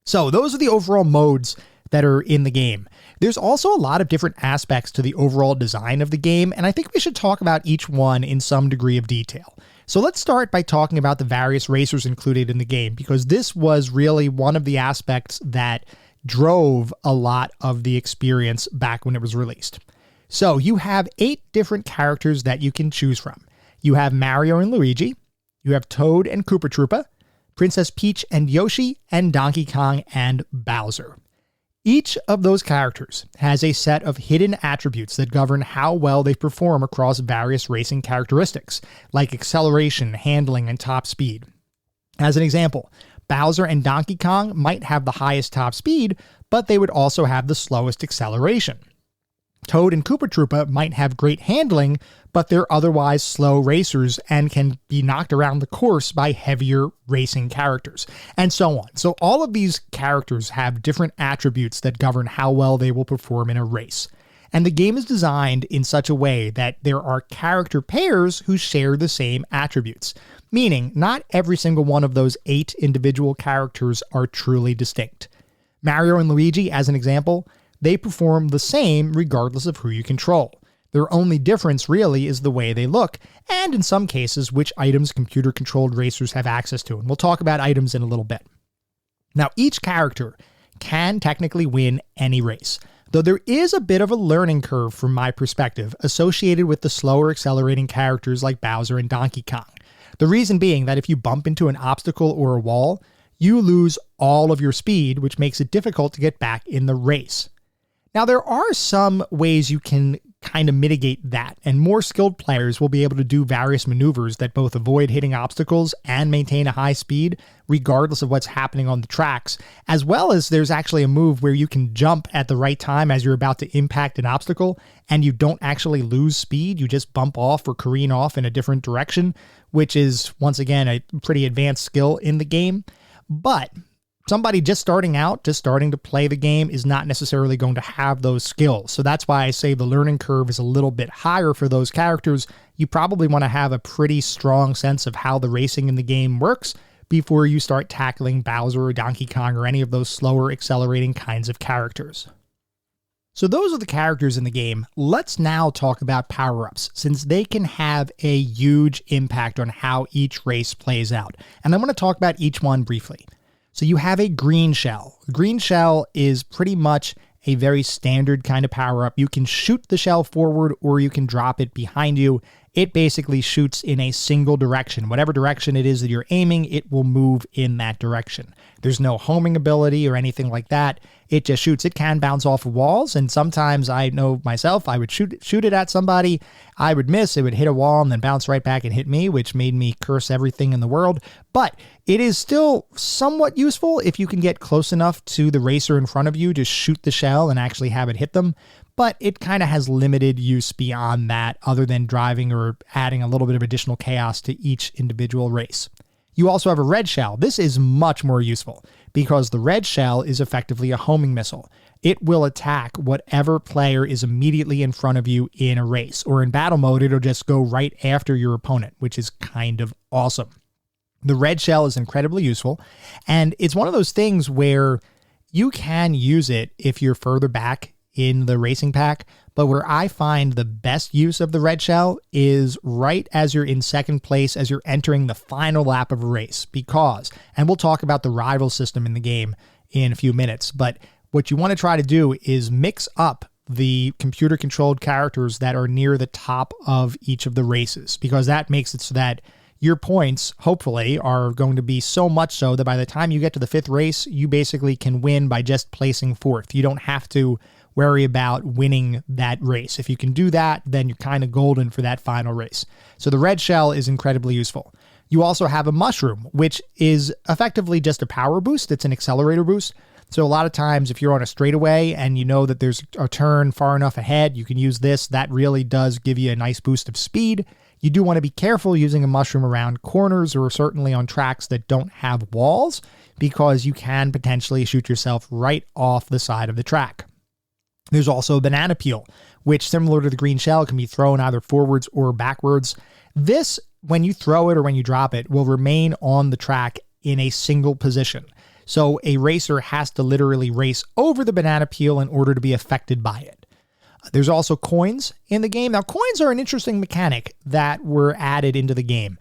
So those are the overall modes that are in the game. There's also a lot of different aspects to the overall design of the game, and I think we should talk about each one in some degree of detail. So let's start by talking about the various racers included in the game, because this was really one of the aspects that drove a lot of the experience back when it was released. So you have 8 different characters that you can choose from. You have Mario and Luigi, you have Toad and Koopa Troopa, Princess Peach and Yoshi, and Donkey Kong and Bowser. Each of those characters has a set of hidden attributes that govern how well they perform across various racing characteristics, like acceleration, handling, and top speed. As an example, Bowser and Donkey Kong might have the highest top speed, but they would also have the slowest acceleration. Toad and Koopa Troopa might have great handling, but they're otherwise slow racers and can be knocked around the course by heavier racing characters, and so on. So all of these characters have different attributes that govern how well they will perform in a race. And the game is designed in such a way that there are character pairs who share the same attributes, meaning not every single one of those 8 individual characters are truly distinct. Mario and Luigi, as an example, they perform the same regardless of who you control. Their only difference really is the way they look, and in some cases, which items computer-controlled racers have access to. And we'll talk about items in a little bit. Now, each character can technically win any race, though there is a bit of a learning curve from my perspective associated with the slower accelerating characters like Bowser and Donkey Kong. The reason being that if you bump into an obstacle or a wall, you lose all of your speed, which makes it difficult to get back in the race. Now, there are some ways you can kind of mitigate that, and more skilled players will be able to do various maneuvers that both avoid hitting obstacles and maintain a high speed, regardless of what's happening on the tracks, as well as there's actually a move where you can jump at the right time as you're about to impact an obstacle, and you don't actually lose speed, you just bump off or careen off in a different direction, which is, once again, a pretty advanced skill in the game. But somebody just starting out, just starting to play the game, is not necessarily going to have those skills. So that's why I say the learning curve is a little bit higher for those characters. You probably want to have a pretty strong sense of how the racing in the game works before you start tackling Bowser or Donkey Kong or any of those slower accelerating kinds of characters. So those are the characters in the game. Let's now talk about power-ups, since they can have a huge impact on how each race plays out. And I'm going to talk about each one briefly. So you have a green shell. The green shell is pretty much a very standard kind of power-up. You can shoot the shell forward or you can drop it behind you. it basically shoots in a single direction. Whatever direction it is that you're aiming, it will move in that direction. There's no homing ability or anything like that. It just shoots. It can bounce off of walls, and sometimes I know myself, I would shoot it at somebody, I would miss, it would hit a wall and then bounce right back and hit me, which made me curse everything in the world. But it is still somewhat useful if you can get close enough to the racer in front of you to shoot the shell and actually have it hit them. But it kind of has limited use beyond that, other than driving or adding a little bit of additional chaos to each individual race. You also have a red shell. This is much more useful because the red shell is effectively a homing missile. It will attack whatever player is immediately in front of you in a race, or in battle mode, it'll just go right after your opponent, which is kind of awesome. The red shell is incredibly useful, and it's one of those things where you can use it if you're further back in the racing pack, but where I find the best use of the red shell is right as you're in second place, as you're entering the final lap of a race, because, and we'll talk about the rival system in the game in a few minutes, but what you want to try to do is mix up the computer-controlled characters that are near the top of each of the races, because that makes it so that your points, hopefully, are going to be so much so that by the time you get to the fifth race, you basically can win by just placing fourth. You don't have to worry about winning that race. If you can do that, then you're kind of golden for that final race. So the red shell is incredibly useful. You also have a mushroom, which is effectively just a power boost. It's an accelerator boost. So a lot of times if you're on a straightaway and you know that there's a turn far enough ahead, you can use this. That really does give you a nice boost of speed. You do want to be careful using a mushroom around corners or certainly on tracks that don't have walls, because you can potentially shoot yourself right off the side of the track. There's also a banana peel, which, similar to the green shell, can be thrown either forwards or backwards. This, when you throw it or when you drop it, will remain on the track in a single position. So a racer has to literally race over the banana peel in order to be affected by it. There's also coins in the game. Now, coins are an interesting mechanic that were added into the game.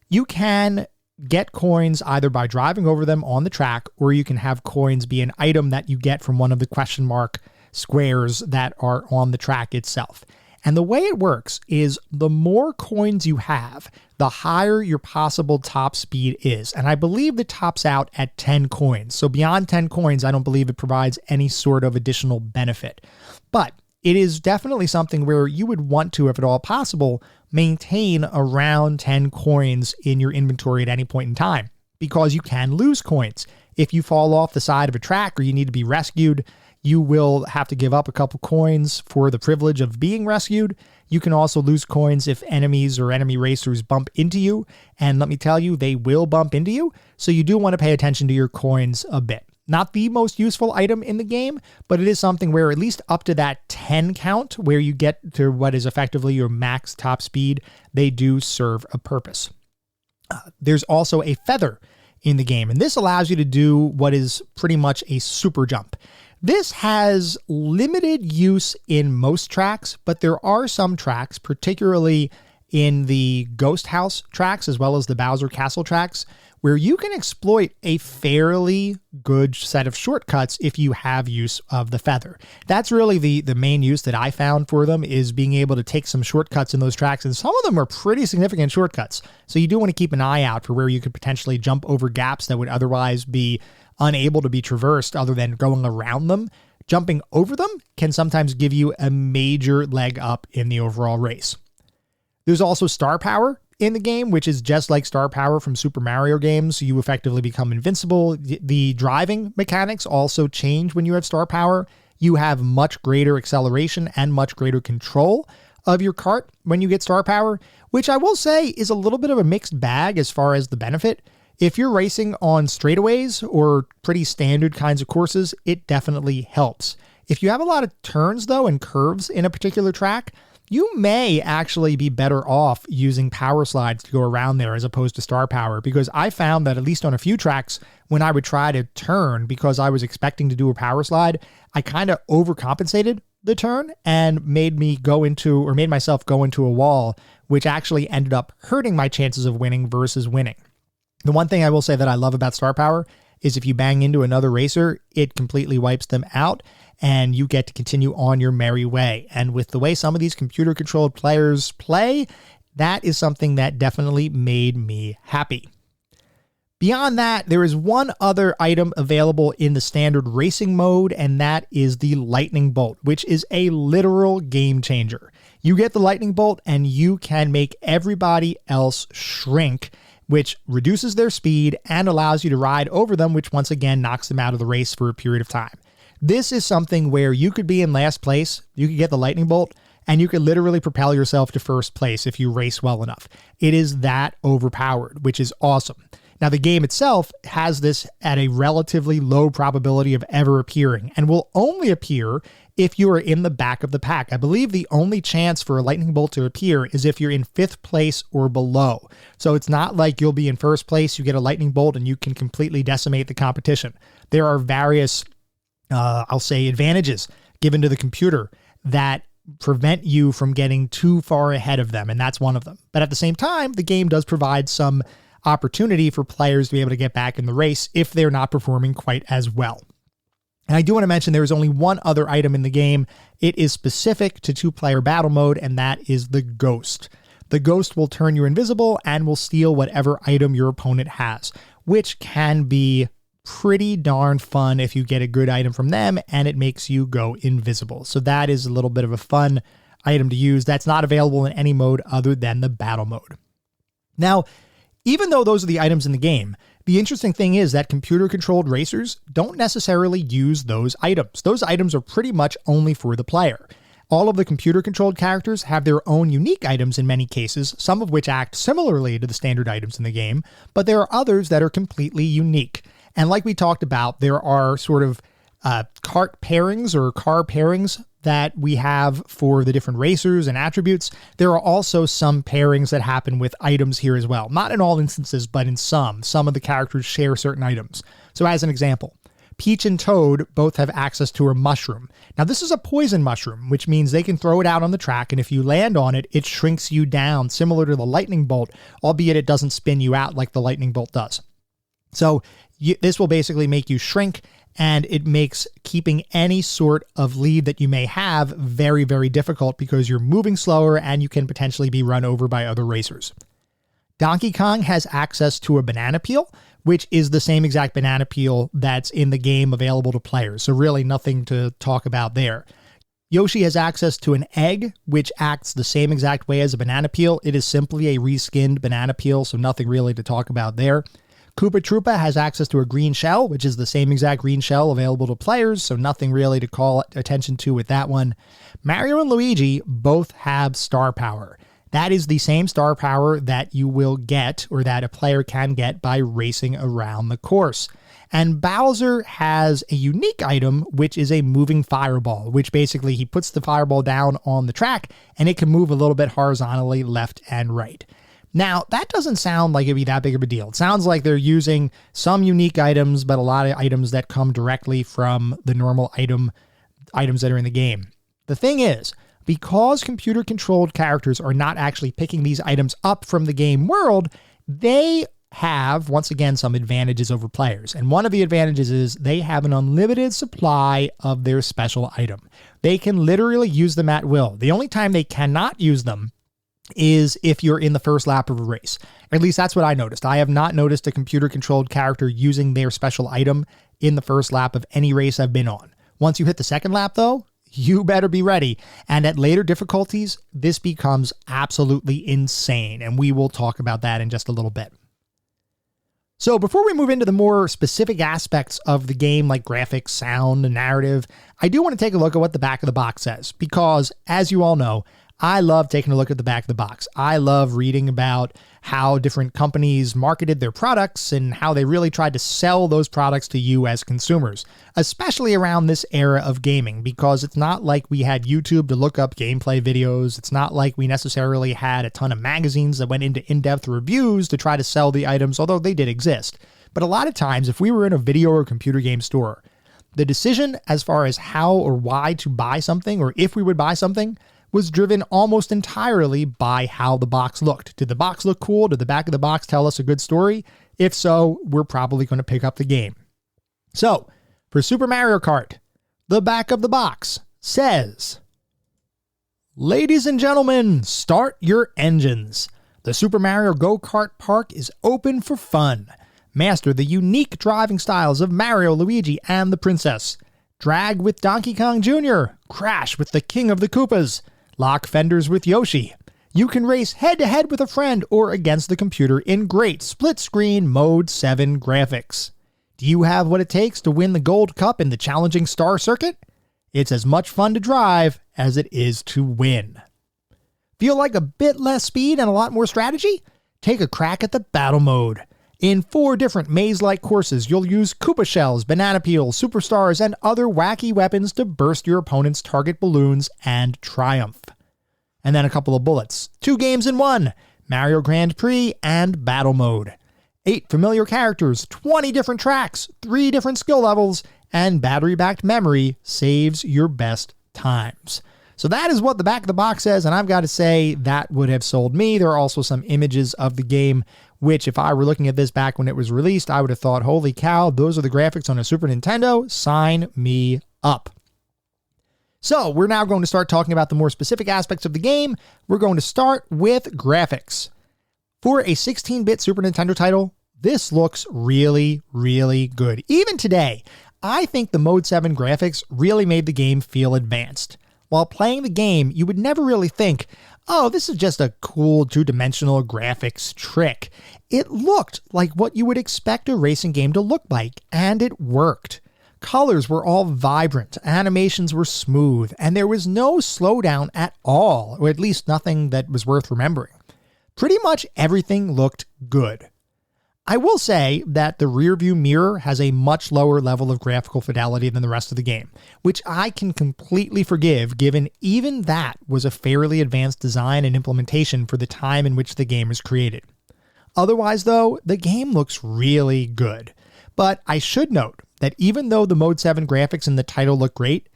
You can get coins either by driving over them on the track, or you can have coins be an item that you get from one of the question mark squares that are on the track itself. And the way it works is the more coins you have, the higher your possible top speed is. And I believe it tops out at 10 coins. So beyond 10 coins, I don't believe it provides any sort of additional benefit. But it is definitely something where you would want to, if at all possible, maintain around 10 coins in your inventory at any point in time, because you can lose coins. If you fall off the side of a track or you need to be rescued, you will have to give up a couple coins for the privilege of being rescued. You can also lose coins if enemies or enemy racers bump into you. And let me tell you, they will bump into you. So you do want to pay attention to your coins a bit. Not the most useful item in the game, but it is something where at least up to that 10 count, where you get to what is effectively your max top speed, they do serve a purpose. There's also a feather in the game, and this allows you to do what is pretty much a super jump. This has limited use in most tracks, but there are some tracks, particularly in the Ghost House tracks as well as the Bowser Castle tracks, where you can exploit a fairly good set of shortcuts if you have use of the feather. That's really the main use that I found for them, is being able to take some shortcuts in those tracks, and some of them are pretty significant shortcuts. So you do want to keep an eye out for where you could potentially jump over gaps that would otherwise be unable to be traversed other than going around them. Jumping over them can sometimes give you a major leg up in the overall race. There's also star power in the game, which is just like star power from Super Mario games. You effectively become invincible. The driving mechanics also change when you have star power. You have much greater acceleration and much greater control of your kart when you get star power, which I will say is a little bit of a mixed bag as far as the benefit. If you're racing on straightaways or pretty standard kinds of courses, it definitely helps. If you have a lot of turns, though, and curves in a particular track, you may actually be better off using power slides to go around there as opposed to star power, because I found that at least on a few tracks, when I would try to turn because I was expecting to do a power slide, I kind of overcompensated the turn and made myself go into a wall, which actually ended up hurting my chances of winning versus winning. The one thing I will say that I love about star power is if you bang into another racer, it completely wipes them out and you get to continue on your merry way. And with the way some of these computer-controlled players play, That is something that definitely made me happy. Beyond that, there is one other item available in the standard racing mode, and that is the lightning bolt, which is a literal game changer. You get the lightning bolt and you can make everybody else shrink, which reduces their speed and allows you to ride over them, which once again knocks them out of the race for a period of time. This is something where you could be in last place, you could get the lightning bolt, and you could literally propel yourself to first place if you race well enough. It is that overpowered, which is awesome. Now, the game itself has this at a relatively low probability of ever appearing, and will only appear if you are in the back of the pack. I believe the only chance for a lightning bolt to appear is if you're in 5th place or below. So it's not like you'll be in first place, you get a lightning bolt, and you can completely decimate the competition. There are various, I'll say, advantages given to the computer that prevent you from getting too far ahead of them, and that's one of them. But at the same time, the game does provide some opportunity for players to be able to get back in the race if they're not performing quite as well. And I do want to mention there is only one other item in the game. It is specific to 2-player battle mode, and that is the Ghost. The Ghost will turn you invisible and will steal whatever item your opponent has, which can be pretty darn fun if you get a good item from them and it makes you go invisible. So that is a little bit of a fun item to use. That's not available in any mode other than the battle mode. Now, even though those are the items in the game, the interesting thing is that computer-controlled racers don't necessarily use those items. Those items are pretty much only for the player. All of the computer-controlled characters have their own unique items in many cases, some of which act similarly to the standard items in the game, but there are others that are completely unique. And like we talked about, there are sort of kart pairings or car pairings that we have for the different racers and attributes. There are also some pairings that happen with items here as well. Not in all instances, but in some. Some of the characters share certain items. So as an example, Peach and Toad both have access to a mushroom. Now this is a poison mushroom, which means they can throw it out on the track, and if you land on it, it shrinks you down, similar to the lightning bolt, albeit it doesn't spin you out like the lightning bolt does. So this will basically make you shrink, and it makes keeping any sort of lead that you may have very, very difficult because you're moving slower and you can potentially be run over by other racers. Donkey Kong has access to a banana peel, which is the same exact banana peel that's in the game available to players. So really nothing to talk about there. Yoshi has access to an egg, which acts the same exact way as a banana peel. It is simply a reskinned banana peel, so nothing really to talk about there. Koopa Troopa has access to a green shell, which is the same exact green shell available to players, so nothing really to call attention to with that one. Mario and Luigi both have star power. That is the same star power that you will get, or that a player can get, by racing around the course. And Bowser has a unique item, which is a moving fireball, which basically he puts the fireball down on the track, and it can move a little bit horizontally left and right. Now, that doesn't sound like it'd be that big of a deal. It sounds like they're using some unique items, but a lot of items that come directly from the normal items that are in the game. The thing is, because computer-controlled characters are not actually picking these items up from the game world, they have, once again, some advantages over players. And one of the advantages is they have an unlimited supply of their special item. They can literally use them at will. The only time they cannot use them is if you're in the first lap of a race. At least that's what I noticed. I have not noticed a computer-controlled character using their special item in the first lap of any race I've been on. Once you hit the second lap, though, you better be ready. And at later difficulties, this becomes absolutely insane, and we will talk about that in just a little bit. So before we move into the more specific aspects of the game, like graphics, sound, and narrative, I do want to take a look at what the back of the box says, because as you all know, I love taking a look at the back of the box. I love reading about how different companies marketed their products and how they really tried to sell those products to you as consumers, especially around this era of gaming, because it's not like we had YouTube to look up gameplay videos. It's not like we necessarily had a ton of magazines that went into in-depth reviews to try to sell the items, although they did exist. But a lot of times, if we were in a video or computer game store, the decision as far as how or why to buy something, or if we would buy something, was driven almost entirely by how the box looked. Did the box look cool? Did the back of the box tell us a good story? If so, we're probably going to pick up the game. So, for Super Mario Kart, the back of the box says, Ladies and gentlemen, start your engines. The Super Mario Go-Kart Park is open for fun. Master the unique driving styles of Mario, Luigi, and the Princess. Drag with Donkey Kong Jr., crash with the King of the Koopas, lock fenders with Yoshi. You can race head-to-head with a friend or against the computer in great split-screen Mode 7 graphics. Do you have what it takes to win the Gold Cup in the challenging Star Circuit? It's as much fun to drive as it is to win. Feel like a bit less speed and a lot more strategy? Take a crack at the battle mode. In 4 different maze-like courses, you'll use Koopa Shells, Banana Peels, Superstars, and other wacky weapons to burst your opponent's target balloons and triumph. And then a couple of bullets. 2 games in 1, Mario Grand Prix and Battle Mode. 8 familiar characters, 20 different tracks, 3 different skill levels, and battery-backed memory saves your best times. So that is what the back of the box says, and I've got to say that would have sold me. There are also some images of the game, which if I were looking at this back when it was released, I would have thought, holy cow, those are the graphics on a Super Nintendo. Sign me up. So we're now going to start talking about the more specific aspects of the game. We're going to start with graphics. For a 16-bit Super Nintendo title, this looks really, really good. Even today, I think the Mode 7 graphics really made the game feel advanced. While playing the game, you would never really think, oh, this is just a cool 2-dimensional graphics trick. It looked like what you would expect a racing game to look like, and it worked. Colors were all vibrant, animations were smooth, and there was no slowdown at all, or at least nothing that was worth remembering. Pretty much everything looked good. I will say that the rearview mirror has a much lower level of graphical fidelity than the rest of the game, which I can completely forgive given even that was a fairly advanced design and implementation for the time in which the game was created. Otherwise though, the game looks really good. But I should note that even though the Mode 7 graphics in the title look great,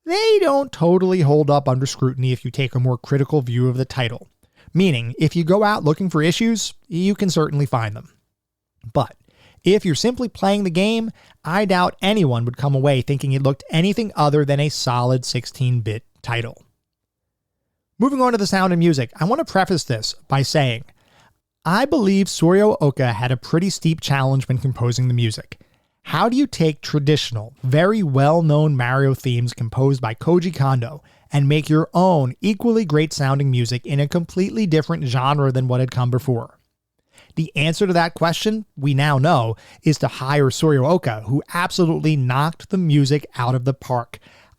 they don't totally hold up under scrutiny if you take a more critical view of the title. Meaning, if you go out looking for issues, you can certainly find them. But if you're simply playing the game, I doubt anyone would come away thinking it looked anything other than a solid 16-bit title. Moving on to the sound and music, I want to preface this by saying, I believe Soryo Oka had a pretty steep challenge when composing the music. How do you take traditional, very well-known Mario themes composed by Koji Kondo and make your own equally great sounding music in a completely different genre than what had come before? The answer to that question, we now know, is to hire Soryo Oka, who absolutely knocked the music out of the park.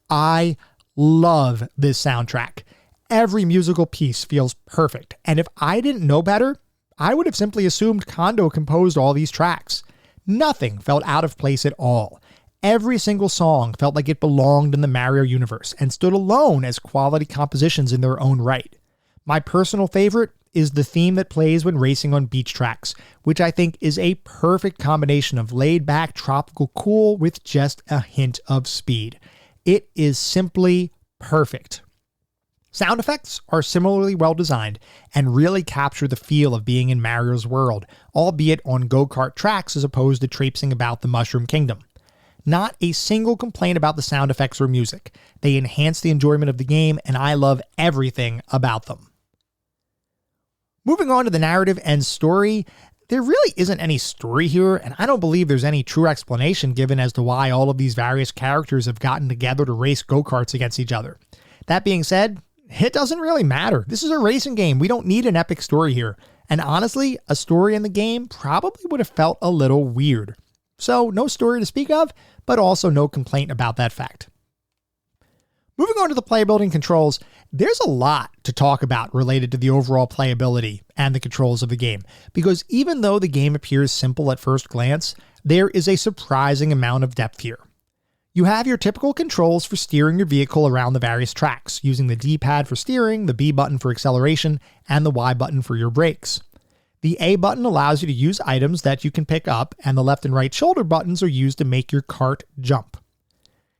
I love this soundtrack. Every musical piece feels perfect, and if I didn't know better, I would have simply assumed Kondo composed all these tracks. Nothing felt out of place at all. Every single song felt like it belonged in the Mario universe and stood alone as quality compositions in their own right. My personal favorite is the theme that plays when racing on beach tracks, which I think is a perfect combination of laid-back tropical cool with just a hint of speed. It is simply perfect. Sound effects are similarly well designed and really capture the feel of being in Mario's world, albeit on go-kart tracks as opposed to traipsing about the Mushroom Kingdom. Not a single complaint about the sound effects or music. They enhance the enjoyment of the game, and I love everything about them. Moving on to the narrative and story, there really isn't any story here, and I don't believe there's any true explanation given as to why all of these various characters have gotten together to race go-karts against each other. That being said, it doesn't really matter. This is a racing game. We don't need an epic story here. And honestly, a story in the game probably would have felt a little weird. So no story to speak of, but also no complaint about that fact. Moving on to the playability and controls, there's a lot to talk about related to the overall playability and the controls of the game, because even though the game appears simple at first glance, there is a surprising amount of depth here. You have your typical controls for steering your vehicle around the various tracks, using the D-pad for steering, the B button for acceleration, and the Y button for your brakes. The A button allows you to use items that you can pick up, and the left and right shoulder buttons are used to make your cart jump.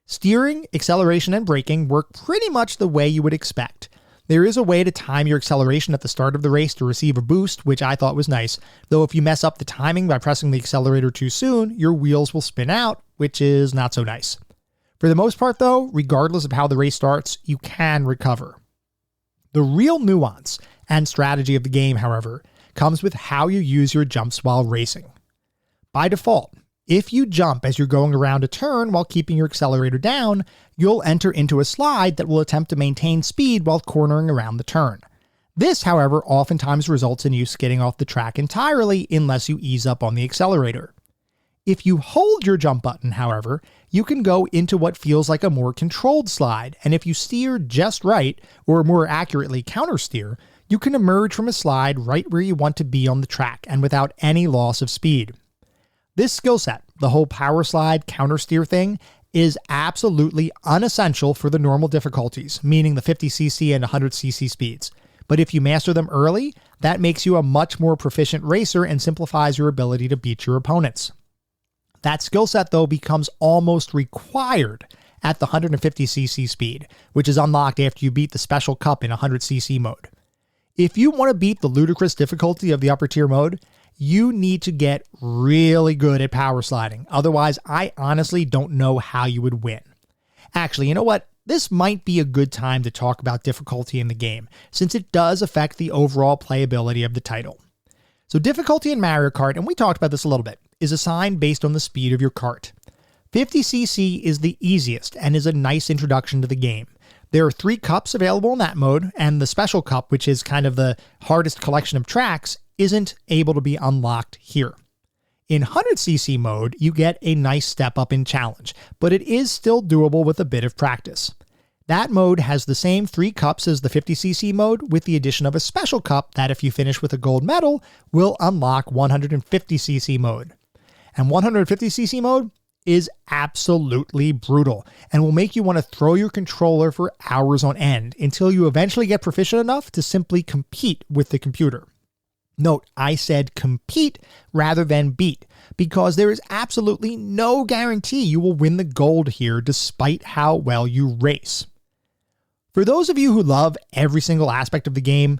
Steering, acceleration, and braking work pretty much the way you would expect. There is a way to time your acceleration at the start of the race to receive a boost, which I thought was nice, though if you mess up the timing by pressing the accelerator too soon, your wheels will spin out, which is not so nice. For the most part though, regardless of how the race starts, you can recover. The real nuance and strategy of the game, however, comes with how you use your jumps while racing. By default, if you jump as you're going around a turn while keeping your accelerator down, you'll enter into a slide that will attempt to maintain speed while cornering around the turn. This, however, oftentimes results in you skidding off the track entirely unless you ease up on the accelerator. If you hold your jump button, however, you can go into what feels like a more controlled slide, and if you steer just right, or more accurately countersteer, you can emerge from a slide right where you want to be on the track and without any loss of speed. This skill set, the whole power slide countersteer thing, is absolutely unessential for the normal difficulties, meaning the 50cc and 100cc speeds. But if you master them early, that makes you a much more proficient racer and simplifies your ability to beat your opponents. That skill set, though, becomes almost required at the 150cc speed, which is unlocked after you beat the Special Cup in 100cc mode. If you want to beat the ludicrous difficulty of the upper tier mode, you need to get really good at power sliding. Otherwise, I honestly don't know how you would win. Actually, you know what? This might be a good time to talk about difficulty in the game, since it does affect the overall playability of the title. So difficulty in Mario Kart, and we talked about this a little bit, is assigned based on the speed of your kart. 50cc is the easiest and is a nice introduction to the game. There are 3 cups available in that mode, and the Special Cup, which is kind of the hardest collection of tracks, isn't able to be unlocked here. In 100cc mode, you get a nice step up in challenge, but it is still doable with a bit of practice. That mode has the same 3 cups as the 50cc mode, with the addition of a Special Cup that, if you finish with a gold medal, will unlock 150cc mode. And 150cc mode is absolutely brutal and will make you want to throw your controller for hours on end until you eventually get proficient enough to simply compete with the computer. Note, I said compete rather than beat, because there is absolutely no guarantee you will win the gold here despite how well you race. For those of you who love every single aspect of the game,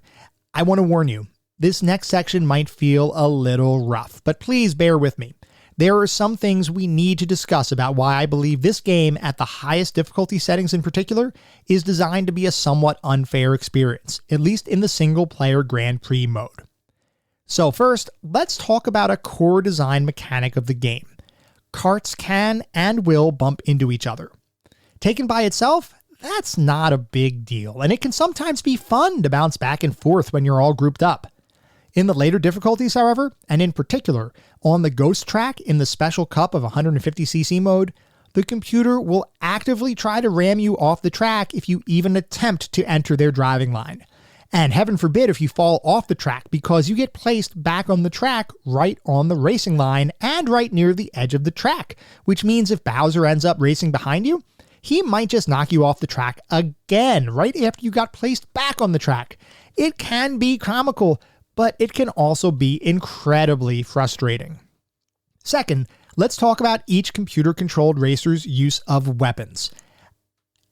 I want to warn you, this next section might feel a little rough, but please bear with me. There are some things we need to discuss about why I believe this game, at the highest difficulty settings in particular, is designed to be a somewhat unfair experience, at least in the single-player Grand Prix mode. So first, let's talk about a core design mechanic of the game. Karts can and will bump into each other. Taken by itself, that's not a big deal, and it can sometimes be fun to bounce back and forth when you're all grouped up. In the later difficulties, however, and in particular, on the Ghost track in the Special Cup of 150cc mode, the computer will actively try to ram you off the track if you even attempt to enter their driving line. And heaven forbid if you fall off the track, because you get placed back on the track right on the racing line and right near the edge of the track, which means if Bowser ends up racing behind you, he might just knock you off the track again right after you got placed back on the track. It can be comical, but it can also be incredibly frustrating. Second, let's talk about each computer-controlled racer's use of weapons.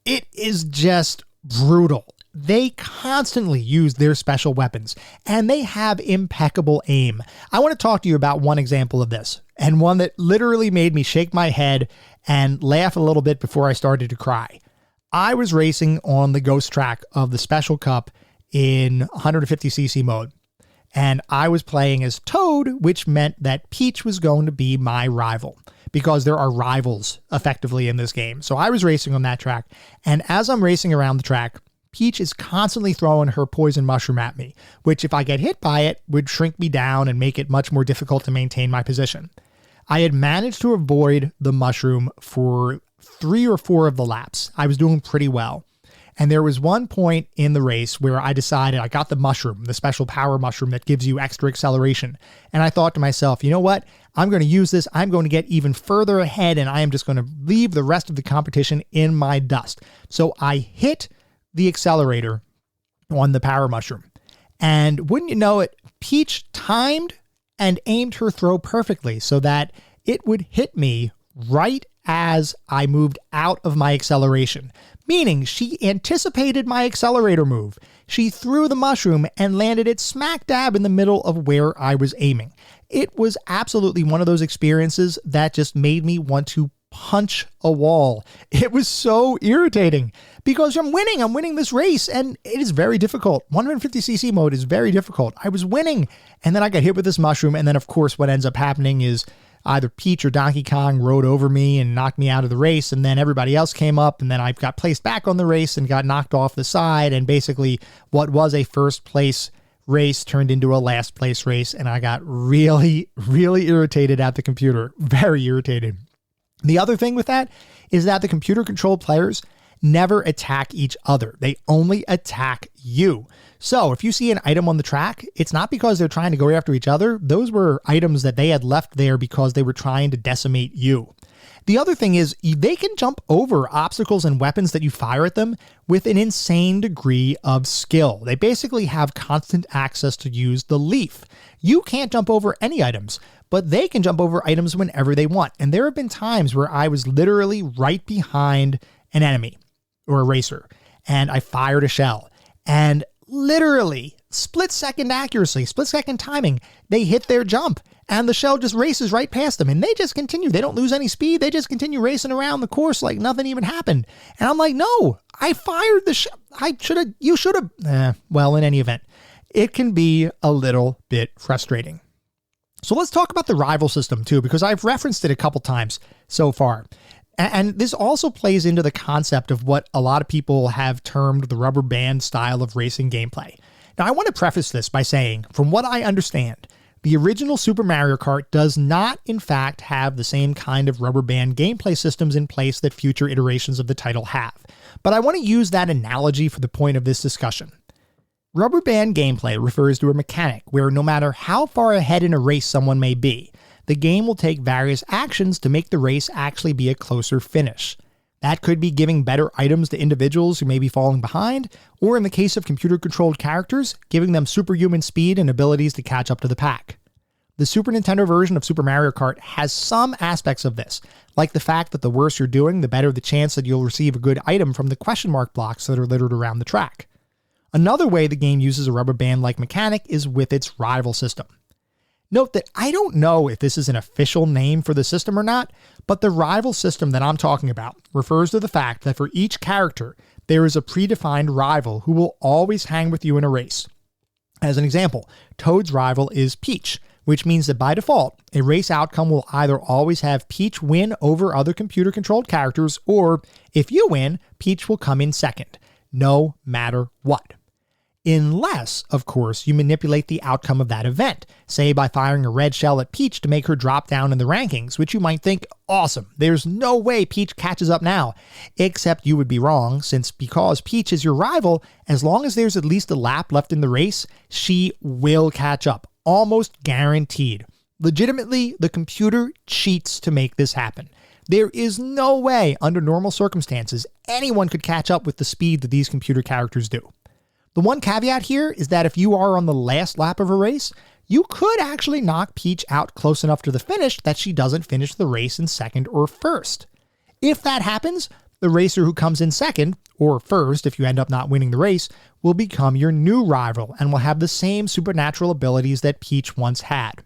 It is just brutal. They constantly use their special weapons, and they have impeccable aim. I want to talk to you about one example of this, and one that literally made me shake my head and laugh a little bit before I started to cry. I was racing on the Ghost track of the Special Cup in 150cc mode. And I was playing as Toad, which meant that Peach was going to be my rival, because there are rivals effectively in this game. So I was racing on that track, and as I'm racing around the track, Peach is constantly throwing her poison mushroom at me, which if I get hit by it would shrink me down and make it much more difficult to maintain my position. I had managed to avoid the mushroom for 3 or 4 of the laps. I was doing pretty well. And there was one point in the race where I decided I got the mushroom, the special power mushroom that gives you extra acceleration. And I thought to myself, you know what? I'm going to use this. I'm going to get even further ahead, and I am just going to leave the rest of the competition in my dust. So I hit the accelerator on the power mushroom. And wouldn't you know it, Peach timed and aimed her throw perfectly so that it would hit me right as I moved out of my acceleration, meaning she anticipated my accelerator move. She threw the mushroom and landed it smack dab in the middle of where I was aiming. It was absolutely one of those experiences that just made me want to punch a wall. It was so irritating because I'm winning this race, and it is very difficult. 150cc mode is very difficult. I was winning, and then I got hit with this mushroom, and then of course what ends up happening is either Peach or Donkey Kong rode over me and knocked me out of the race, and then everybody else came up, and then I got placed back on the race and got knocked off the side, and basically what was a first place race turned into a last place race, and I got really, really irritated at the computer. Very irritated. The other thing with that is that the computer controlled players never attack each other. They only attack you. So if you see an item on the track, it's not because they're trying to go after each other. Those were items that they had left there because they were trying to decimate you. The other thing is they can jump over obstacles and weapons that you fire at them with an insane degree of skill. They basically have constant access to use the leaf. You can't jump over any items, but they can jump over items whenever they want. And there have been times where I was literally right behind an enemy or a racer, and I fired a shell, and literally split-second accuracy, split-second timing, they hit their jump, and the shell just races right past them, and they just continue. They don't lose any speed. They just continue racing around the course like nothing even happened. And I'm like, no, I fired the shell. You should have. Well, in any event, it can be a little bit frustrating. So let's talk about the rival system too, because I've referenced it a couple times so far. And this also plays into the concept of what a lot of people have termed the rubber band style of racing gameplay. Now, I want to preface this by saying, from what I understand, the original Super Mario Kart does not, in fact, have the same kind of rubber band gameplay systems in place that future iterations of the title have. But I want to use that analogy for the point of this discussion. Rubber band gameplay refers to a mechanic where no matter how far ahead in a race someone may be, the game will take various actions to make the race actually be a closer finish. That could be giving better items to individuals who may be falling behind, or in the case of computer-controlled characters, giving them superhuman speed and abilities to catch up to the pack. The Super Nintendo version of Super Mario Kart has some aspects of this, like the fact that the worse you're doing, the better the chance that you'll receive a good item from the question mark blocks that are littered around the track. Another way the game uses a rubber band-like mechanic is with its rival system. Note that I don't know if this is an official name for the system or not, but the rival system that I'm talking about refers to the fact that for each character, there is a predefined rival who will always hang with you in a race. As an example, Toad's rival is Peach, which means that by default, a race outcome will either always have Peach win over other computer-controlled characters, or if you win, Peach will come in second, no matter what. Unless, of course, you manipulate the outcome of that event, say by firing a red shell at Peach to make her drop down in the rankings, which you might think, awesome, there's no way Peach catches up now. Except you would be wrong, since because Peach is your rival, as long as there's at least a lap left in the race, she will catch up, almost guaranteed. Legitimately, the computer cheats to make this happen. There is no way, under normal circumstances, anyone could catch up with the speed that these computer characters do. The one caveat here is that if you are on the last lap of a race, you could actually knock Peach out close enough to the finish that she doesn't finish the race in second or first. If that happens, the racer who comes in second, or first if you end up not winning the race, will become your new rival and will have the same supernatural abilities that Peach once had.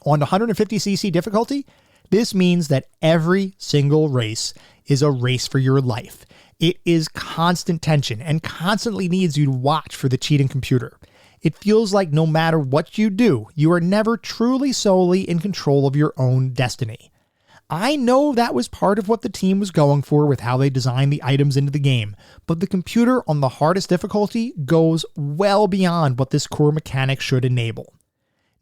On 150cc difficulty, this means that every single race is a race for your life. It is constant tension and constantly needs you to watch for the cheating computer. It feels like no matter what you do, you are never truly solely in control of your own destiny. I know that was part of what the team was going for with how they designed the items into the game, but the computer on the hardest difficulty goes well beyond what this core mechanic should enable.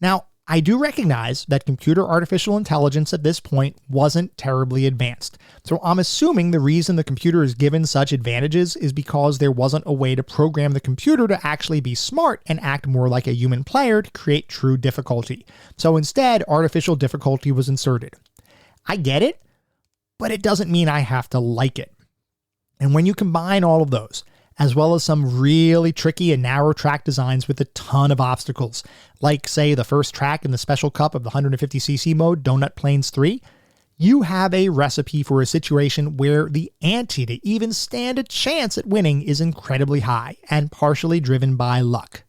Now, I do recognize that computer artificial intelligence at this point wasn't terribly advanced, so I'm assuming the reason the computer is given such advantages is because there wasn't a way to program the computer to actually be smart and act more like a human player to create true difficulty. So instead, artificial difficulty was inserted. I get it, but it doesn't mean I have to like it. And when you combine all of those, as well as some really tricky and narrow track designs with a ton of obstacles, like, say, the first track in the Special Cup of the 150cc mode, Donut Plains 3, you have a recipe for a situation where the ante to even stand a chance at winning is incredibly high and partially driven by luck.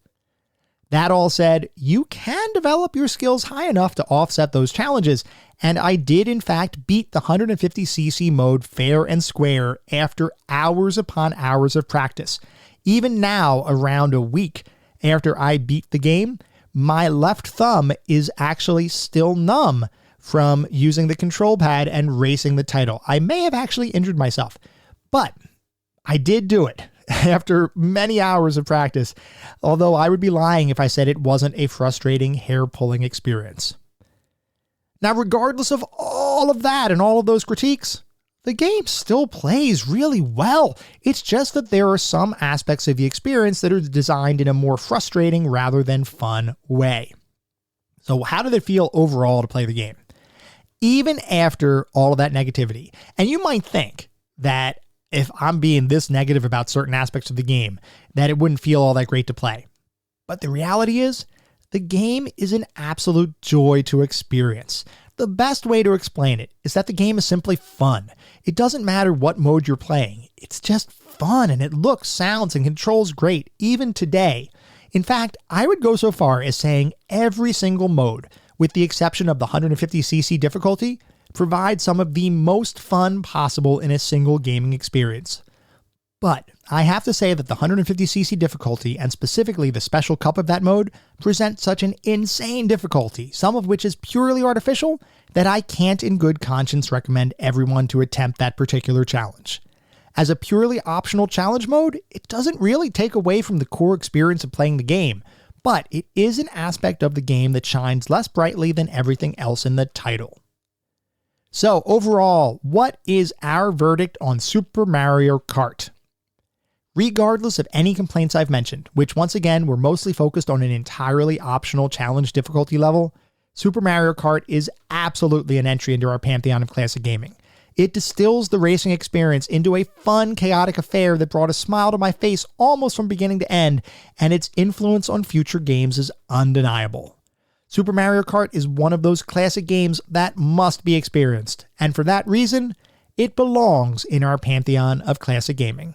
That all said, you can develop your skills high enough to offset those challenges, and I did in fact beat the 150cc mode fair and square after hours upon hours of practice. Even now, around a week after I beat the game, my left thumb is actually still numb from using the control pad and racing the title. I may have actually injured myself, but I did do it after many hours of practice, although I would be lying if I said it wasn't a frustrating, hair-pulling experience. Now, regardless of all of that and all of those critiques, the game still plays really well. It's just that there are some aspects of the experience that are designed in a more frustrating rather than fun way. So how did it feel overall to play the game? Even after all of that negativity, and you might think that if I'm being this negative about certain aspects of the game, that it wouldn't feel all that great to play. But the reality is, the game is an absolute joy to experience. The best way to explain it is that the game is simply fun. It doesn't matter what mode you're playing. It's just fun, and it looks, sounds, and controls great, even today. In fact, I would go so far as saying every single mode, with the exception of the 150cc difficulty, provide some of the most fun possible in a single gaming experience. But I have to say that the 150cc difficulty, and specifically the special cup of that mode, present such an insane difficulty, some of which is purely artificial, that I can't in good conscience recommend everyone to attempt that particular challenge. As a purely optional challenge mode, it doesn't really take away from the core experience of playing the game, but it is an aspect of the game that shines less brightly than everything else in the title. So overall, what is our verdict on Super Mario Kart? Regardless of any complaints I've mentioned, which once again were mostly focused on an entirely optional challenge difficulty level, Super Mario Kart is absolutely an entry into our pantheon of classic gaming. It distills the racing experience into a fun, chaotic affair that brought a smile to my face almost from beginning to end, and its influence on future games is undeniable. Super Mario Kart is one of those classic games that must be experienced, and for that reason, it belongs in our pantheon of classic gaming.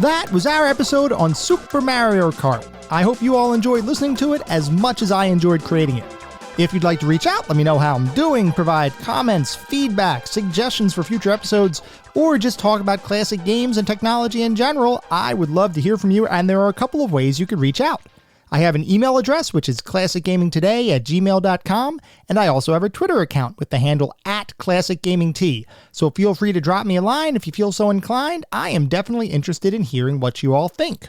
That was our episode on Super Mario Kart. I hope you all enjoyed listening to it as much as I enjoyed creating it. If you'd like to reach out, let me know how I'm doing, provide comments, feedback, suggestions for future episodes, or just talk about classic games and technology in general, I would love to hear from you, and there are a couple of ways you could reach out. I have an email address, which is classicgamingtoday@gmail.com, and I also have a Twitter account with the handle @classicgamingt. So feel free to drop me a line if you feel so inclined. I am definitely interested in hearing what you all think.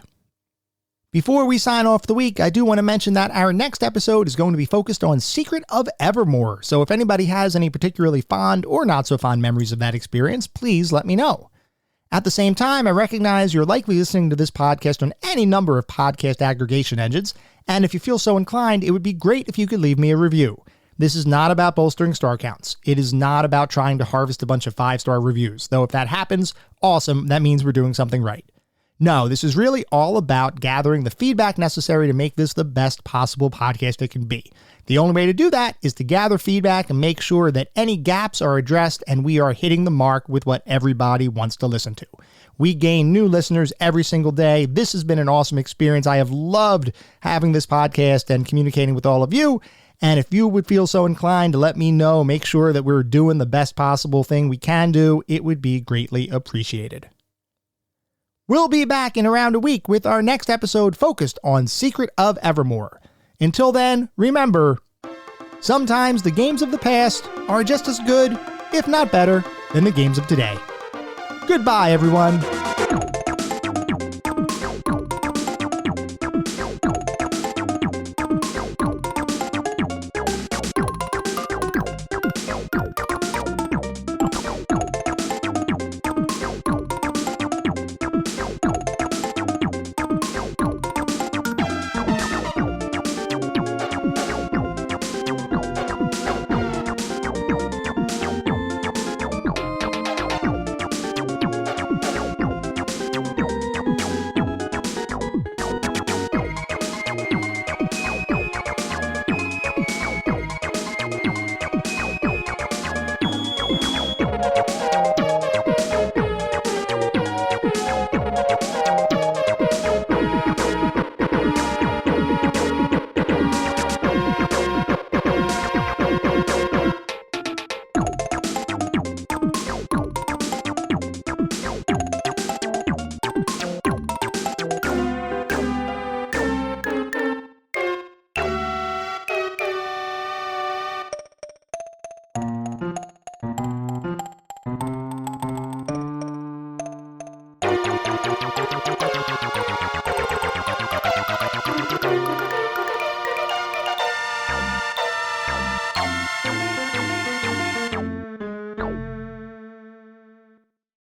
Before we sign off the week, I do want to mention that our next episode is going to be focused on Secret of Evermore. So if anybody has any particularly fond or not so fond memories of that experience, please let me know. At the same time, I recognize you're likely listening to this podcast on any number of podcast aggregation engines, and if you feel so inclined, it would be great if you could leave me a review. This is not about bolstering star counts. It is not about trying to harvest a bunch of 5-star reviews, though if that happens, awesome, that means we're doing something right. No, this is really all about gathering the feedback necessary to make this the best possible podcast it can be. The only way to do that is to gather feedback and make sure that any gaps are addressed and we are hitting the mark with what everybody wants to listen to. We gain new listeners every single day. This has been an awesome experience. I have loved having this podcast and communicating with all of you. And if you would feel so inclined to let me know, make sure that we're doing the best possible thing we can do, it would be greatly appreciated. We'll be back in around a week with our next episode focused on Secret of Evermore. Until then, remember, sometimes the games of the past are just as good, if not better, than the games of today. Goodbye, everyone.